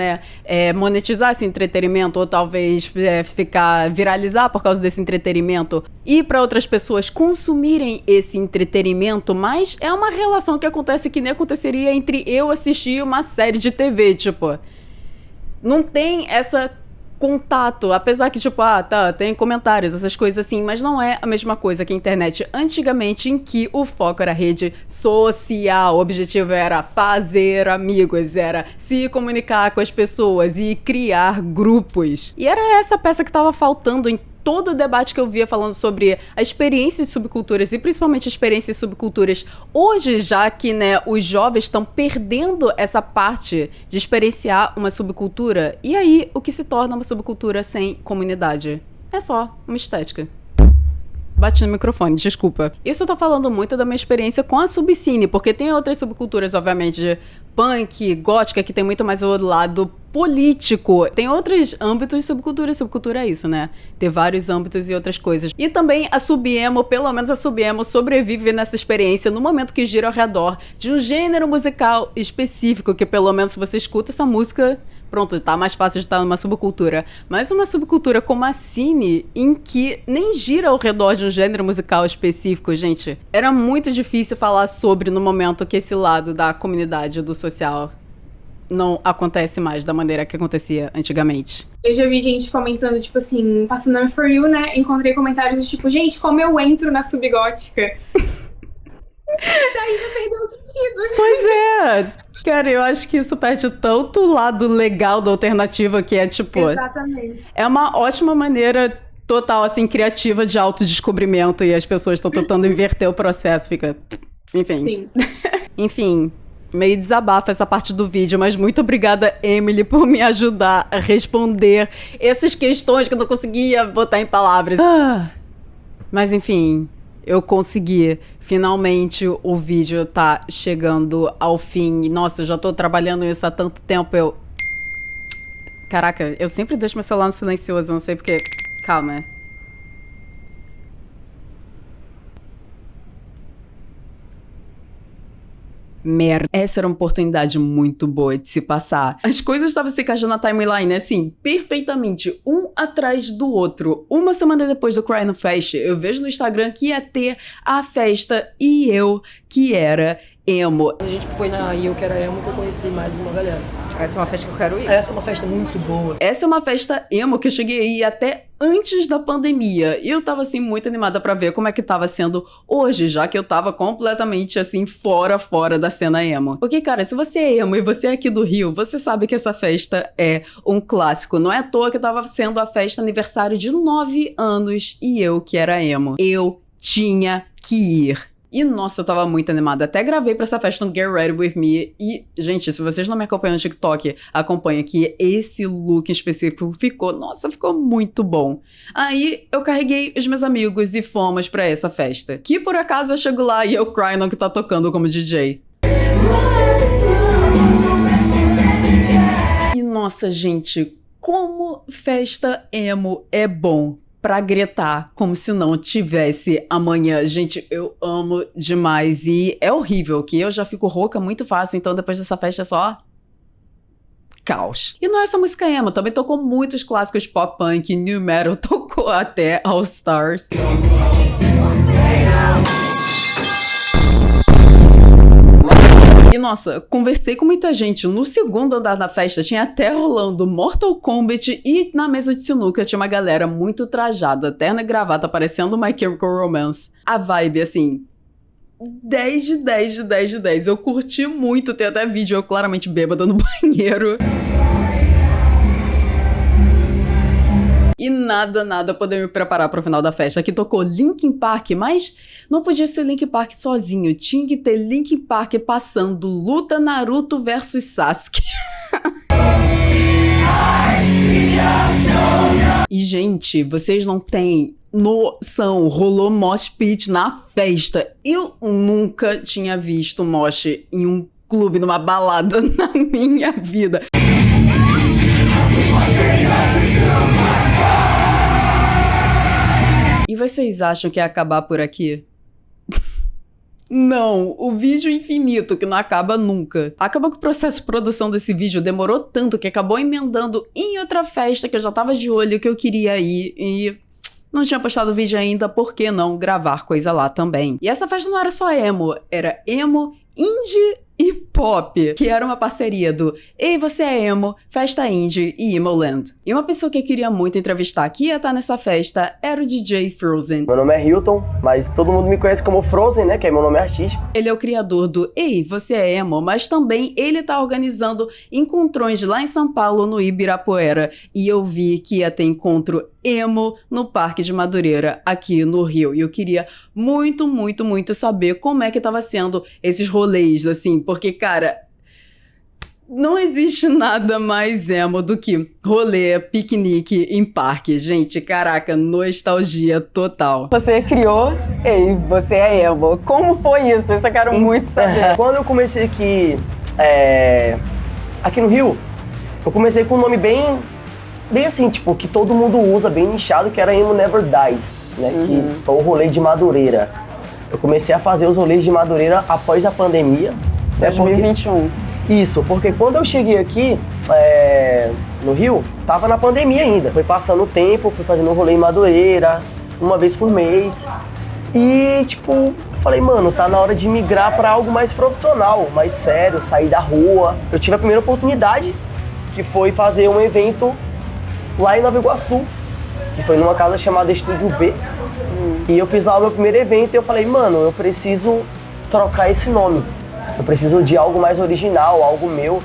monetizar esse entretenimento, ou talvez viralizar por causa desse entretenimento e para outras pessoas consumirem esse entretenimento, mas é uma relação que acontece que nem aconteceria entre eu assistir uma série de TV, tipo, não tem essa contato, apesar que, tem comentários, essas coisas assim, mas não é a mesma coisa que a internet antigamente, em que o foco era rede social, o objetivo era fazer amigos, era se comunicar com as pessoas e criar grupos. E era essa peça que tava faltando em todo o debate que eu via falando sobre a experiência de subculturas, e principalmente a experiência de subculturas hoje, já que, os jovens estão perdendo essa parte de experienciar uma subcultura. E aí, o que se torna uma subcultura sem comunidade? É só uma estética. Bati no microfone, desculpa. Isso eu tô falando muito da minha experiência com a subcine, porque tem outras subculturas, obviamente, de punk, gótica, que tem muito mais o lado político. Tem outros âmbitos de subcultura. Subcultura é isso, ter vários âmbitos e outras coisas. E também a sub-emo, pelo menos a sub-emo, sobrevive nessa experiência no momento que gira ao redor de um gênero musical específico, que pelo menos se você escuta essa música, pronto, tá mais fácil de estar numa subcultura. Mas uma subcultura como a cine, em que nem gira ao redor de um gênero musical específico, gente, era muito difícil falar sobre no momento que esse lado da comunidade, do social, não acontece mais da maneira que acontecia antigamente. Eu já vi gente comentando, tipo assim, passando no For You, encontrei comentários do tipo, gente, como eu entro na subgótica? Daí já perdeu o sentido. Pois é. Cara, eu acho que isso perde tanto o lado legal da alternativa, que é tipo... Exatamente. É uma ótima maneira total, assim, criativa de autodescobrimento, e as pessoas estão tentando inverter o processo, fica... Enfim. Sim. Enfim, meio desabafa essa parte do vídeo, mas muito obrigada, Emily, por me ajudar a responder essas questões que eu não conseguia botar em palavras. Mas enfim... Eu consegui. Finalmente o vídeo tá chegando ao fim. Nossa, eu já tô trabalhando isso há tanto tempo. Caraca, eu sempre deixo meu celular no silencioso, não sei porque... Calma. Merda. Essa era uma oportunidade muito boa de se passar. As coisas estavam se encaixando na timeline, assim, perfeitamente, um atrás do outro. Uma semana depois do Cry no Fest, eu vejo no Instagram que ia ter a festa e eu, que era emo. A gente foi na Eu Que Era Emo, que eu conheci mais uma galera. Essa é uma festa que eu quero ir. Essa é uma festa muito boa. Essa é uma festa emo que eu cheguei a ir até antes da pandemia. E eu tava, assim, muito animada pra ver como é que tava sendo hoje, já que eu tava completamente, assim, fora da cena emo. Porque, cara, se você é emo e você é aqui do Rio, você sabe que essa festa é um clássico. Não é à toa que tava sendo a festa aniversário de 9 anos e eu, que era emo, eu tinha que ir. E, nossa, eu tava muito animada. Até gravei pra essa festa no Get Ready With Me. E, gente, se vocês não me acompanham no TikTok, acompanha que esse look específico ficou muito bom. Aí, eu carreguei os meus amigos e fomos pra essa festa. Que, por acaso, eu chego lá e é o Cryno que tá tocando como DJ. E, nossa, gente, como festa emo é bom. pra gritar como se não tivesse amanhã. Gente, eu amo demais e é horrível que eu já fico rouca muito fácil, então depois dessa festa é só caos. E não é só música emo, também tocou muitos clássicos pop punk, new metal, tocou até All Stars. E nossa, conversei com muita gente. No segundo andar da festa tinha até rolando Mortal Kombat e na mesa de sinuca tinha uma galera muito trajada, terno e gravata, parecendo My Chemical Romance. A vibe, assim, 10 de 10 de 10 de 10. Eu curti muito, tem até vídeo eu claramente bêbada no banheiro. E nada poder me preparar pro final da festa. Aqui tocou Linkin Park, mas não podia ser Linkin Park sozinho. Tinha que ter Linkin Park passando luta Naruto versus Sasuke. E, gente, vocês não têm noção. Rolou mosh pit na festa. Eu nunca tinha visto mosh em um clube, numa balada na minha vida. E vocês acham que ia acabar por aqui? Não, o vídeo infinito que não acaba nunca. Acabou que o processo de produção desse vídeo demorou tanto que acabou emendando em outra festa que eu já tava de olho que eu queria ir e não tinha postado o vídeo ainda, por que não gravar coisa lá também? E essa festa não era só emo, era emo, indie e pop, que era uma parceria do Ei, você é emo, Festa Indie e Emoland. E uma pessoa que eu queria muito entrevistar que ia estar nessa festa era o DJ Frozen. Meu nome é Hilton, mas todo mundo me conhece como Frozen, né, que é meu nome artístico. Ele é o criador do Ei, você é emo, mas também ele tá organizando encontrões lá em São Paulo, no Ibirapuera, e eu vi que ia ter encontro emo no Parque de Madureira, aqui no Rio. E eu queria muito saber como é que tava sendo esses rolês, assim, porque, cara, não existe nada mais emo do que rolê, piquenique em parque. Gente, caraca, nostalgia total. Você criou Ei, você é emo. Como foi isso? Isso eu quero muito saber. Quando eu comecei aqui, aqui no Rio, eu comecei com um nome bem assim, tipo, que todo mundo usa, bem nichado, que era Emo Never Dies, né? Que foi o rolê de Madureira. Eu comecei a fazer os rolês de Madureira após a pandemia. 2021. Isso, porque quando eu cheguei aqui no Rio, tava na pandemia ainda. Foi passando o tempo, fui fazendo um rolê em Madureira, uma vez por mês. E, tipo, falei, mano, tá na hora de migrar pra algo mais profissional, mais sério, sair da rua. Eu tive a primeira oportunidade, que foi fazer um evento lá em Nova Iguaçu, que foi numa casa chamada Estúdio B. E eu fiz lá o meu primeiro evento e eu falei, mano, eu preciso trocar esse nome. Eu preciso de algo mais original, algo meu,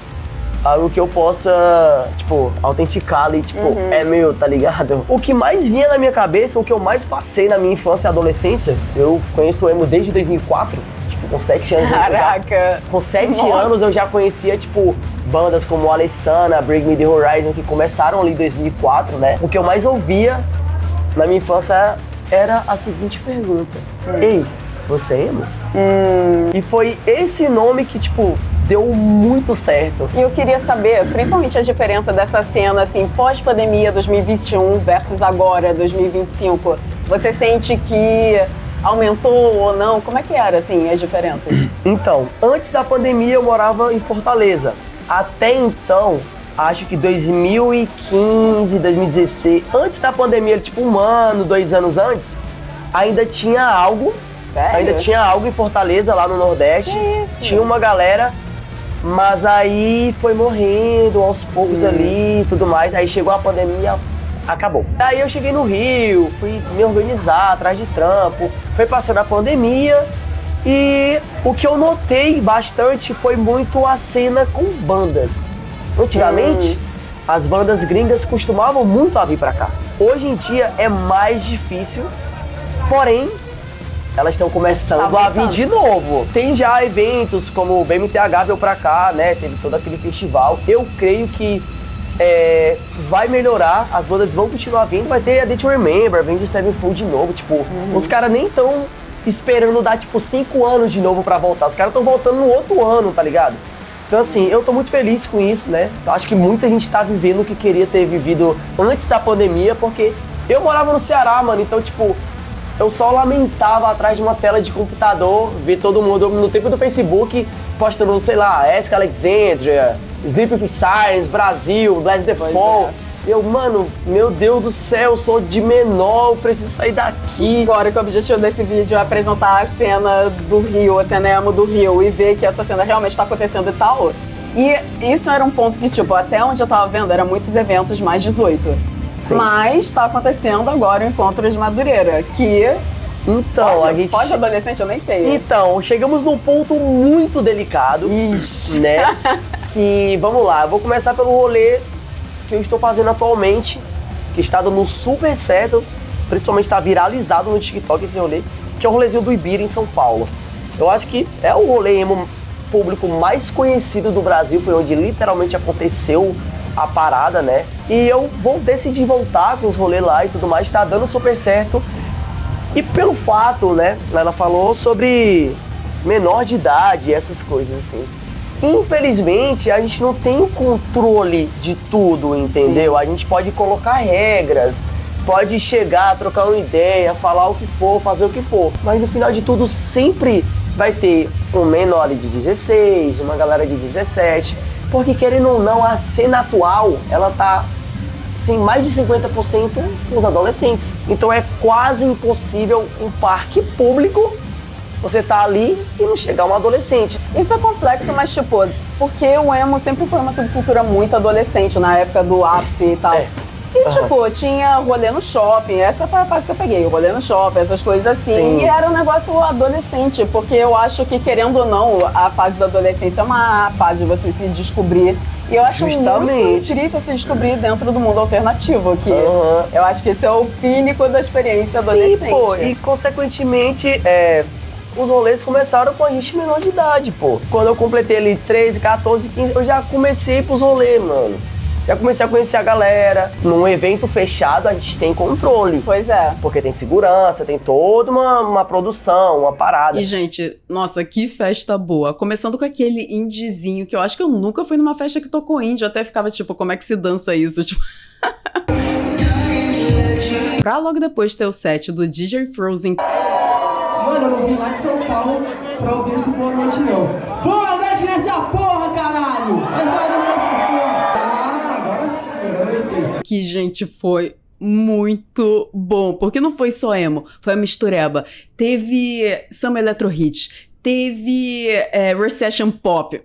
algo que eu possa, tipo, autenticar ali, tipo, é meu, tá ligado? O que mais vinha na minha cabeça, o que eu mais passei na minha infância e adolescência, eu conheço o emo desde 2004, tipo, com 7 anos. Caraca! Com 7 anos eu já conhecia, tipo, bandas como Alessana, Bring Me The Horizon, que começaram ali em 2004, né? O que eu mais ouvia na minha infância era a seguinte pergunta. Ei, você é emo? E foi esse nome que, tipo, deu muito certo. E eu queria saber, principalmente a diferença dessa cena, assim, pós-pandemia 2021 versus agora, 2025. Você sente que aumentou ou não? Como é que era, assim, as diferenças? Então, antes da pandemia eu morava em Fortaleza. Até então, acho que 2015, 2016, antes da pandemia, tipo 1 ano, 2 anos antes, ainda tinha algo. Sério? Ainda tinha algo em Fortaleza, lá no Nordeste. Que isso? Tinha uma galera, mas aí foi morrendo aos poucos ali e tudo mais. Aí chegou a pandemia, acabou. Aí eu cheguei no Rio, fui me organizar atrás de trampo, foi passando a pandemia e o que eu notei bastante foi muito a cena com bandas. Antigamente, as bandas gringas costumavam muito a vir pra cá. Hoje em dia é mais difícil, porém, elas estão começando a vir de novo. Tem já eventos como o BMTH veio pra cá, né? Teve todo aquele festival. Eu creio que vai melhorar, as bandas vão continuar vindo. Vai ter a Day to Remember, vem de Sevenfold de novo. Tipo, os caras nem estão esperando dar, tipo, 5 anos de novo pra voltar. Os caras estão voltando no outro ano, tá ligado? Então, assim, eu tô muito feliz com isso, né? Eu acho que muita gente tá vivendo o que queria ter vivido antes da pandemia, porque Eu morava no Ceará, mano, então, tipo, eu só lamentava atrás de uma tela de computador, ver todo mundo no tempo do Facebook postando, sei lá, Ask Alexandria, Sleep with Science, Brasil, Bless the Fall. Eu, mano, meu Deus do céu, eu sou de menor, eu preciso sair daqui. Agora que o objetivo desse vídeo é apresentar a cena do Rio, a cena emo do Rio, e ver que essa cena realmente tá acontecendo e tal. E isso era um ponto que, tipo, até onde eu tava vendo, era muitos eventos mais 18. Sim. Mas tá acontecendo agora o Encontro de Madureira, que... Então, a gente... Pode adolescente? Eu nem sei. Então, chegamos num ponto muito delicado, Ixi. né? Que, vamos lá, eu vou começar pelo rolê que eu estou fazendo atualmente, que está dando super certo, principalmente está viralizado no TikTok esse rolê, que é o rolezinho do Ibira em São Paulo. Eu acho que é o rolê emo público mais conhecido do Brasil, foi onde literalmente aconteceu a parada, né? E eu vou decidir voltar com os rolês lá e tudo mais, tá dando super certo. E pelo fato, né, ela falou sobre menor de idade, essas coisas assim. Infelizmente, a gente não tem o controle de tudo, entendeu? Sim. A gente pode colocar regras, pode chegar, trocar uma ideia, falar o que for, fazer o que for. Mas no final de tudo, sempre vai ter um menor de 16, uma galera de 17. Porque querendo ou não, a cena atual, ela tá, assim, mais de 50% com os adolescentes. Então é quase impossível um parque público você tá ali e não chegar um adolescente. Isso é complexo, mas tipo, porque o emo sempre foi uma subcultura muito adolescente, na época do ápice e tal. E tipo, tinha rolê no shopping, essa foi a fase que eu peguei, rolê no shopping, essas coisas assim. Sim. E era um negócio adolescente, porque eu acho que, querendo ou não, a fase da adolescência é uma fase de você se descobrir. E eu acho muito incrível se descobrir dentro do mundo alternativo, que eu acho que esse é o pínico da experiência adolescente. Sim, pô, e consequentemente, os rolês começaram com a gente menor de idade, pô. Quando eu completei ali 13, 14, 15, eu já comecei pros rolês, mano. Já comecei a conhecer a galera. Num evento fechado, a gente tem controle. Pois é. Porque tem segurança, tem toda uma produção, uma parada. E, gente, nossa, que festa boa. Começando com aquele indiezinho, que eu acho que eu nunca fui numa festa que tocou indie. Eu até ficava tipo, como é que se dança isso? Tipo... Pra logo depois ter o set do DJ Frozen. Mano, eu não vim lá de São Paulo pra ouvir esse boa noite, não. Boa noite nessa porra, caralho! Faz barulho nessa porra! Ah, agora sim, agora eu gostei. Que, gente, foi muito bom. Porque não foi só emo, foi a mistureba. Teve samba electro hit, teve recession pop,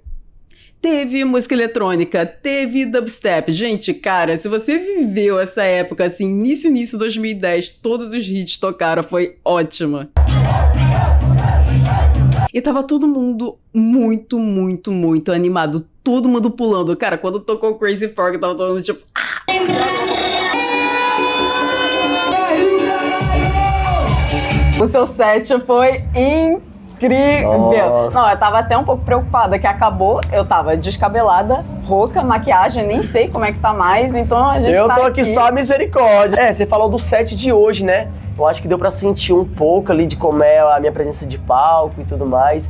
teve música eletrônica, teve dubstep. Gente, cara, se você viveu essa época, assim, início 2010, todos os hits tocaram, foi ótima. E tava todo mundo muito, muito, muito animado. Todo mundo pulando. Cara, quando tocou Crazy Frog, tava todo mundo tipo... O seu set foi incrível. Nossa. Não, eu tava até um pouco preocupada que acabou. Eu tava descabelada, rouca, maquiagem, nem sei como é que tá mais. Então a gente Eu tá tô aqui só a misericórdia. Você falou do set de hoje, né? Eu acho que deu pra sentir um pouco ali de como é a minha presença de palco e tudo mais.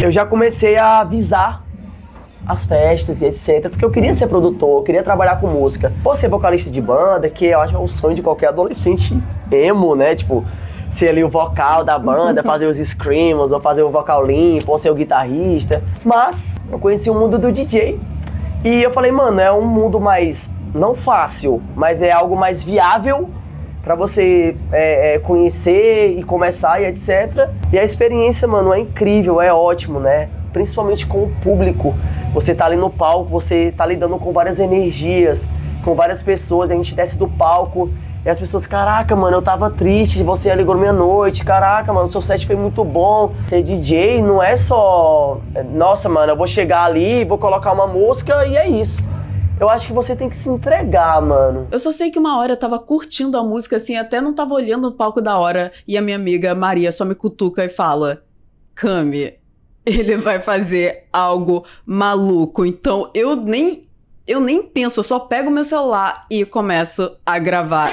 Eu já comecei a avisar as festas e etc, porque eu queria ser produtor, eu queria trabalhar com música. Ou ser vocalista de banda, que eu acho que é o sonho de qualquer adolescente emo, né? Tipo, ser ali o vocal da banda, fazer os screams, ou fazer o vocal limpo, ou ser o guitarrista. Mas eu conheci o mundo do DJ e eu falei, mano, é um mundo mais... não fácil, mas é algo mais viável pra você conhecer e começar e etc. E a experiência, mano, é incrível, é ótimo, né? Principalmente com o público. Você tá ali no palco, você tá lidando com várias energias, com várias pessoas, a gente desce do palco e as pessoas, caraca, mano, eu tava triste, você alegrou minha noite, caraca, mano, seu set foi muito bom. Ser DJ não é só, nossa, mano, eu vou chegar ali, vou colocar uma música e é isso. Eu acho que você tem que se entregar, mano. Eu só sei que uma hora eu tava curtindo a música, assim, até não tava olhando o palco da hora, e a minha amiga Maria só me cutuca e fala, Cami, ele vai fazer algo maluco. Então eu nem penso, eu só pego meu celular e começo a gravar.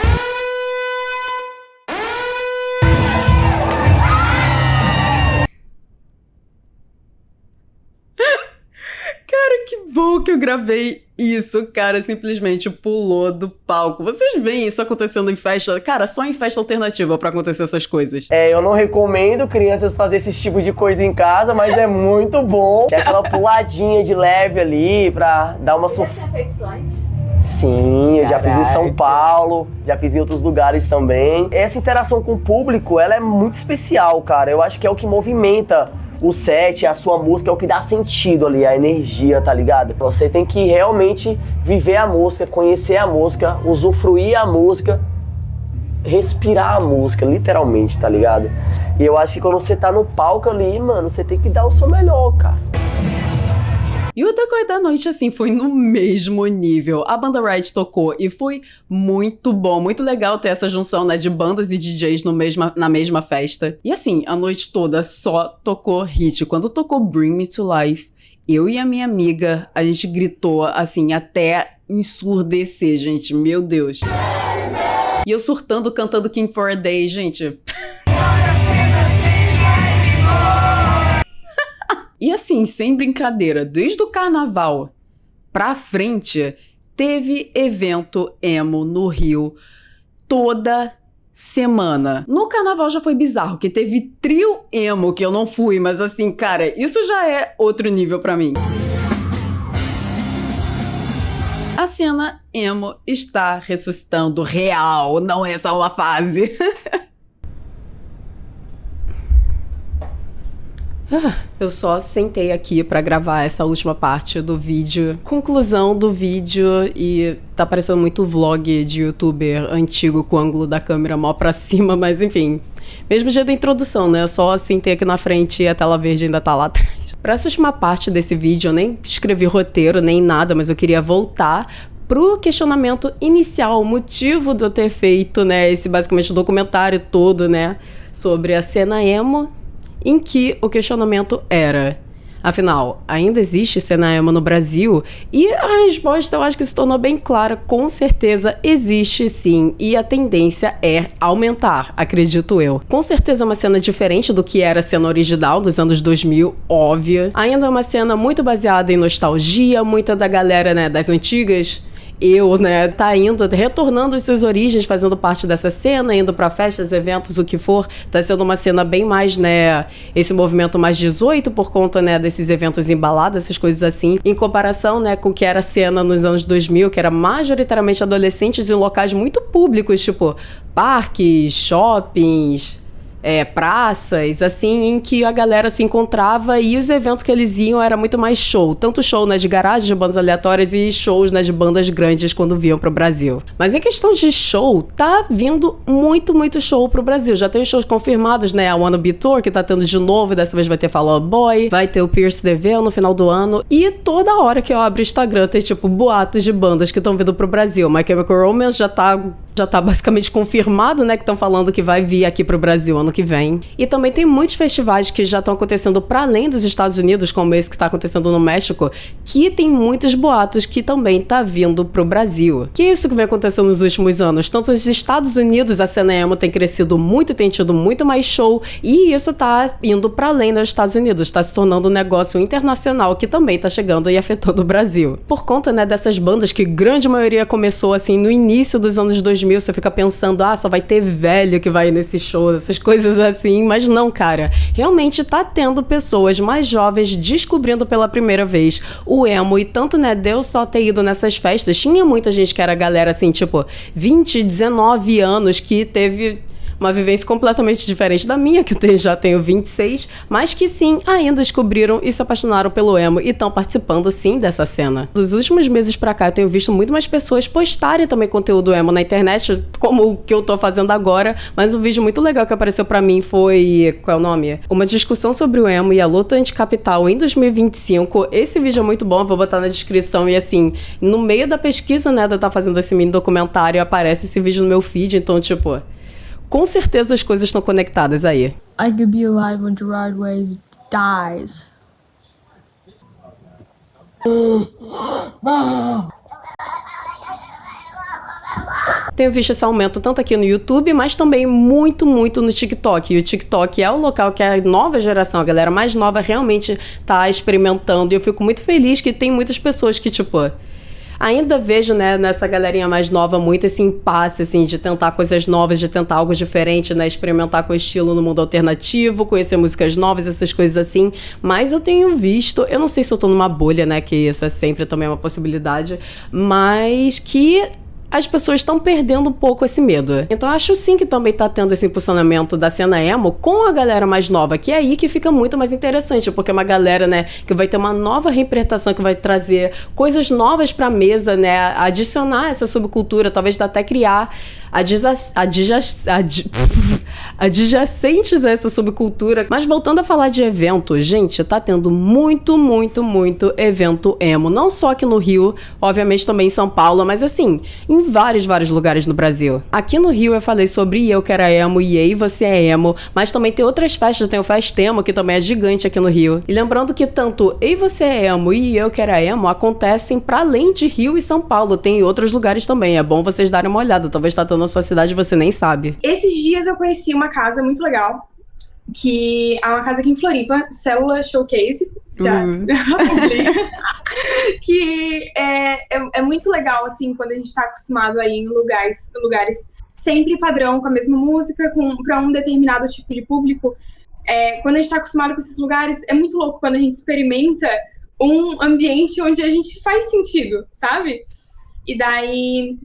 Cara, que bom que eu gravei isso, cara, simplesmente pulou do palco. Vocês veem isso acontecendo em festa? Cara, só em festa alternativa pra acontecer essas coisas. Eu não recomendo crianças fazer esse tipo de coisa em casa, mas é muito bom. É aquela puladinha de leve ali pra dar uma Você já tinha feito slide? Sim, eu já fiz em São Paulo, já fiz em outros lugares também. Essa interação com o público, ela é muito especial, cara. Eu acho que é o que movimenta o set, a sua música, é o que dá sentido ali, a energia, tá ligado? Você tem que realmente viver a música, conhecer a música, usufruir a música, respirar a música, literalmente, tá ligado? E eu acho que quando você tá no palco ali, mano, você tem que dar o seu melhor, cara. E o decorrer da noite, assim, foi no mesmo nível. A banda Riot tocou e foi muito bom, muito legal ter essa junção, né, de bandas e DJs na mesma festa. E assim, a noite toda só tocou hit. Quando tocou Bring Me to Life, eu e a minha amiga, a gente gritou, assim, até ensurdecer, gente. Meu Deus. E eu surtando, cantando King for a Day, gente. E assim, sem brincadeira, desde o carnaval pra frente, teve evento emo no Rio toda semana. No carnaval já foi bizarro, que teve trio emo, que eu não fui, mas assim, cara, isso já é outro nível pra mim. A cena emo está ressuscitando real, não é só uma fase. Eu só sentei aqui pra gravar essa última parte do vídeo. Conclusão do vídeo, e tá parecendo muito vlog de youtuber antigo com o ângulo da câmera mó pra cima, mas enfim. Mesmo dia da introdução, né? Eu só sentei aqui na frente e a tela verde ainda tá lá atrás. Pra essa última parte desse vídeo, eu nem escrevi roteiro, nem nada, mas eu queria voltar pro questionamento inicial, o motivo de eu ter feito, né, esse basicamente documentário todo, né, sobre a cena emo, em que o questionamento era, afinal, ainda existe cena emo no Brasil? E a resposta eu acho que se tornou bem clara, com certeza existe sim, e a tendência é aumentar, acredito eu. Com certeza é uma cena diferente do que era a cena original dos anos 2000, óbvia. Ainda é uma cena muito baseada em nostalgia, muita da galera, né, das antigas, né, tá retornando às suas origens, fazendo parte dessa cena, indo pra festas, eventos, o que for. Tá sendo uma cena bem mais, né, esse movimento mais 18 por conta, né, desses eventos embalados, essas coisas assim, em comparação, né, com o que era a cena nos anos 2000, que era majoritariamente adolescentes em locais muito públicos, tipo parques, shoppings, praças, assim, em que a galera se encontrava, e os eventos que eles iam era muito mais show. Tanto show, né, de garagem, de bandas aleatórias, e shows, né, de bandas grandes quando vinham pro Brasil. Mas em questão de show, tá vindo muito show pro Brasil. Já tem os shows confirmados, né, a Wanna Be Tour, que tá tendo de novo, dessa vez vai ter Fall Out Boy, vai ter o Pierce the Veil no final do ano, e toda hora que eu abro o Instagram tem, tipo, boatos de bandas que estão vindo pro Brasil. My Chemical Romance já tá basicamente confirmado, né, que estão falando que vai vir aqui pro Brasil ano que vem. E também tem muitos festivais que já estão acontecendo para além dos Estados Unidos, como esse que está acontecendo no México, que tem muitos boatos que também tá vindo pro Brasil. Que é isso que vem acontecendo nos últimos anos. Tanto nos Estados Unidos a cena emo tem crescido muito, tem tido muito mais show, e isso tá indo para além dos Estados Unidos, tá se tornando um negócio internacional que também tá chegando e afetando o Brasil. Por conta, né, dessas bandas que grande maioria começou assim no início dos anos 2000, você fica pensando, só vai ter velho que vai nesse show, essas coisas assim, mas não, cara. Realmente tá tendo pessoas mais jovens descobrindo pela primeira vez o emo, e tanto, né, Deus só ter ido nessas festas, tinha muita gente que era galera assim, tipo, 20, 19 anos, que teve uma vivência completamente diferente da minha, que eu já tenho 26, mas que sim, ainda descobriram e se apaixonaram pelo emo e estão participando sim dessa cena. Dos últimos meses pra cá eu tenho visto muito mais pessoas postarem também conteúdo emo na internet, como o que eu tô fazendo agora, mas um vídeo muito legal que apareceu pra mim foi, qual é o nome? Uma discussão sobre o emo e a luta anticapital em 2025. Esse vídeo é muito bom, eu vou botar na descrição, e assim, no meio da pesquisa, né, de eu estar fazendo esse mini documentário, aparece esse vídeo no meu feed, então, tipo, com certeza as coisas estão conectadas aí. I could be alive when Gerard Way dies. tenho visto esse aumento tanto aqui no YouTube, mas também muito, muito no TikTok. E o TikTok é o local que a nova geração, a galera mais nova, realmente tá experimentando. E eu fico muito feliz que tem muitas pessoas que, tipo... Ainda vejo, né, nessa galerinha mais nova muito esse impasse, assim, de tentar coisas novas, de tentar algo diferente, né, experimentar com estilo no mundo alternativo, conhecer músicas novas, essas coisas assim. Mas eu tenho visto, eu não sei se eu tô numa bolha, né, que isso é sempre também uma possibilidade, mas que... as pessoas estão perdendo um pouco esse medo. Então eu acho sim que também tá tendo esse impulsionamento da cena emo com a galera mais nova, que é aí que fica muito mais interessante, porque é uma galera, né, que vai ter uma nova reinterpretação, que vai trazer coisas novas pra mesa, né, adicionar essa subcultura, talvez até criar adjacentes a essa subcultura. Mas voltando a falar de evento, gente, tá tendo muito, muito, muito evento emo. Não só aqui no Rio, obviamente também em São Paulo, mas assim, em vários lugares no Brasil. Aqui no Rio eu falei sobre Eu Que Era Emo e Ei Você É Emo, mas também tem outras festas, tem o Festemo, que também é gigante aqui no Rio. E lembrando que tanto Ei Você É Emo e Eu Que Era Emo acontecem pra além de Rio e São Paulo, tem em outros lugares também. É bom vocês darem uma olhada, talvez tá tendo na sua cidade você nem sabe. Esses dias eu conheci uma casa muito legal, que é uma casa aqui em Floripa, Célula Showcase, que é muito legal, assim, quando a gente tá acostumado a ir em lugares sempre padrão, com a mesma música, pra um determinado tipo de público. Quando a gente tá acostumado com esses lugares, é muito louco quando a gente experimenta um ambiente onde a gente faz sentido, sabe? E daí...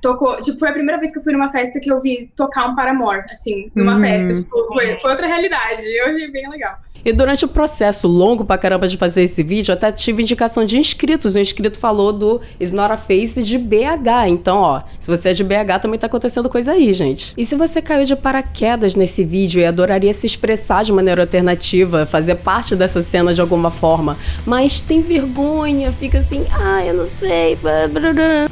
tocou, tipo, foi a primeira vez que eu fui numa festa que eu vi tocar um Paramore, assim, numa festa, tipo, foi outra realidade, eu achei bem legal. E durante o processo longo pra caramba de fazer esse vídeo, eu até tive indicação de inscritos, um inscrito falou do It's Not a Face de BH, então, ó, se você é de BH, também tá acontecendo coisa aí, gente. E se você caiu de paraquedas nesse vídeo e adoraria se expressar de maneira alternativa, fazer parte dessa cena de alguma forma, mas tem vergonha, fica assim, eu não sei,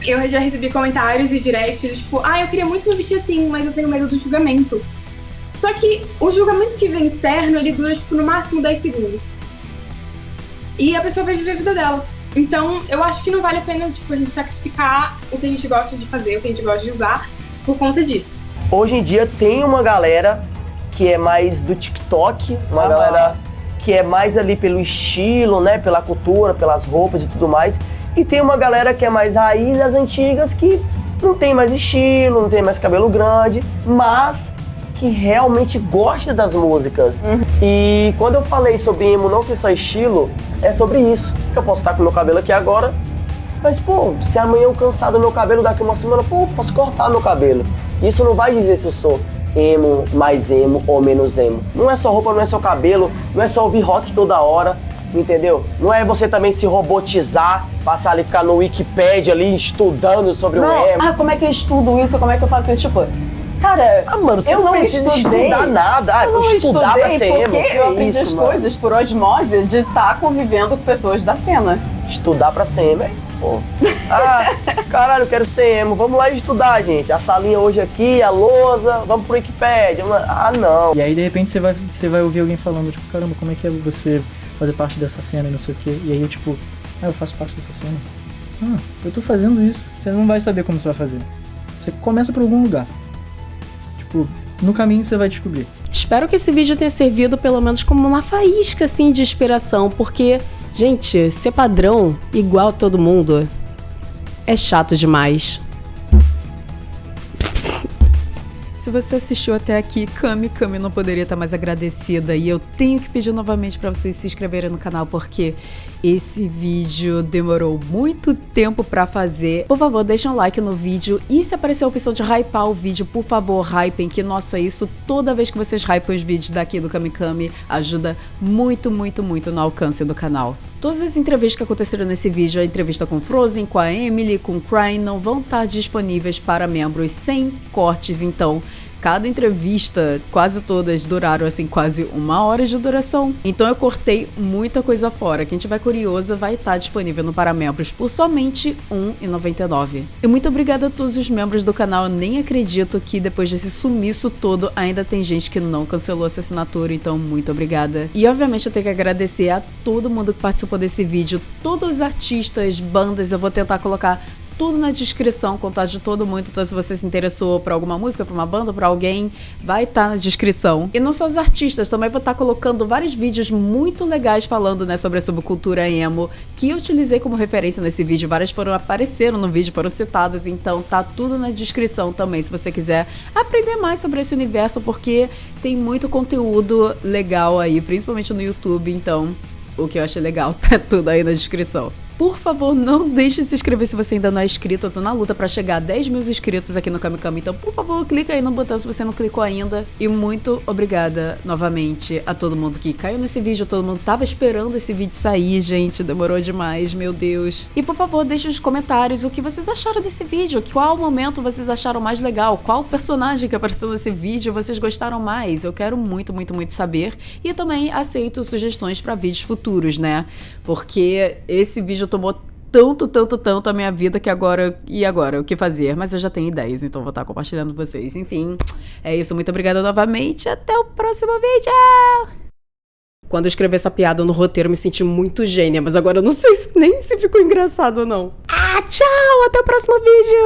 eu já recebi comentários e direct, tipo, eu queria muito me vestir assim, mas eu tenho medo do julgamento. Só que o julgamento que vem externo, ele dura, tipo, no máximo 10 segundos. E a pessoa vai viver a vida dela. Então, eu acho que não vale a pena, tipo, a gente sacrificar o que a gente gosta de fazer, o que a gente gosta de usar, por conta disso. Hoje em dia tem uma galera que é mais do TikTok, uma galera que é mais ali pelo estilo, né, pela cultura, pelas roupas e tudo mais. E tem uma galera que é mais raiz das antigas, que não tem mais estilo, não tem mais cabelo grande, mas que realmente gosta das músicas. E quando eu falei sobre emo não ser só estilo, é sobre isso. Eu posso estar com meu cabelo aqui agora, mas pô, se amanhã eu cansar do meu cabelo daqui uma semana, pô, posso cortar meu cabelo. Isso não vai dizer se eu sou emo, mais emo ou menos emo. Não é só roupa, não é só cabelo, não é só ouvir rock toda hora, entendeu? Não é você também se robotizar, passar ali, ficar no Wikipedia ali estudando sobre o emo. Como é que eu estudo isso? Como é que eu faço isso? Tipo, cara, mano, você não precisa estudar nada. Eu não estudar pra ser emo. Porque eu aprendi as coisas por osmose de estar convivendo com pessoas da cena. Estudar pra ser emo, pô. Caralho, eu quero ser emo. Vamos lá estudar, gente. A salinha hoje aqui, a lousa, vamos pro Wikipedia. Não. E aí, de repente, você vai ouvir alguém falando, tipo, caramba, como é que é você fazer parte dessa cena e não sei o quê. E aí eu, tipo, eu faço parte dessa cena. Eu tô fazendo isso. Você não vai saber como você vai fazer. Você começa por algum lugar. Tipo, no caminho você vai descobrir. Espero que esse vídeo tenha servido pelo menos como uma faísca, assim, de inspiração, porque, gente, ser padrão igual a todo mundo é chato demais. Se você assistiu até aqui, Cami não poderia estar mais agradecida. E eu tenho que pedir novamente para vocês se inscreverem no canal, porque esse vídeo demorou muito tempo para fazer. Por favor, deixem um like no vídeo. E se aparecer a opção de hypar o vídeo, por favor, hypem, que nossa, isso toda vez que vocês hypam os vídeos daqui do Cami ajuda muito, muito, muito no alcance do canal. Todas as entrevistas que aconteceram nesse vídeo, a entrevista com Frozen, com a Emily, com Crying, não vão estar disponíveis para membros sem cortes, então cada entrevista, quase todas duraram assim quase 1 hora de duração. Então eu cortei muita coisa fora. Quem tiver curiosa vai estar disponível no para membros por somente R$1,99. E muito obrigada a todos os membros do canal. Eu nem acredito que depois desse sumiço todo ainda tem gente que não cancelou essa assinatura, então muito obrigada. E obviamente eu tenho que agradecer a todo mundo que participou desse vídeo, todos os artistas, bandas, eu vou tentar colocar tudo na descrição, contato de todo mundo. Então se você se interessou por alguma música, por uma banda, por alguém, vai estar na descrição. E não só os artistas, também vou estar colocando vários vídeos muito legais falando, né, sobre a subcultura emo, que eu utilizei como referência nesse vídeo. Várias apareceram no vídeo, foram citadas, então tá tudo na descrição também, se você quiser aprender mais sobre esse universo, porque tem muito conteúdo legal aí, principalmente no YouTube, então o que eu achei legal tá tudo aí na descrição. Por favor, não deixe de se inscrever se você ainda não é inscrito. Eu tô na luta pra chegar a 10 mil inscritos aqui no Kamikami. Então, por favor, clica aí no botão se você não clicou ainda. E muito obrigada novamente a todo mundo que caiu nesse vídeo. Todo mundo tava esperando esse vídeo sair, gente. Demorou demais, meu Deus. E por favor, deixe nos comentários o que vocês acharam desse vídeo. Qual momento vocês acharam mais legal? Qual personagem que apareceu nesse vídeo vocês gostaram mais? Eu quero muito, muito, muito saber. E também aceito sugestões pra vídeos futuros, né? Porque esse vídeo tomou tanto a minha vida que agora... E agora? O que fazer? Mas eu já tenho ideias, então vou estar compartilhando com vocês. Enfim, é isso. Muito obrigada novamente. Até o próximo vídeo! Quando eu escrevi essa piada no roteiro, eu me senti muito gênia. Mas agora eu não sei nem se ficou engraçado ou não. Tchau! Até o próximo vídeo!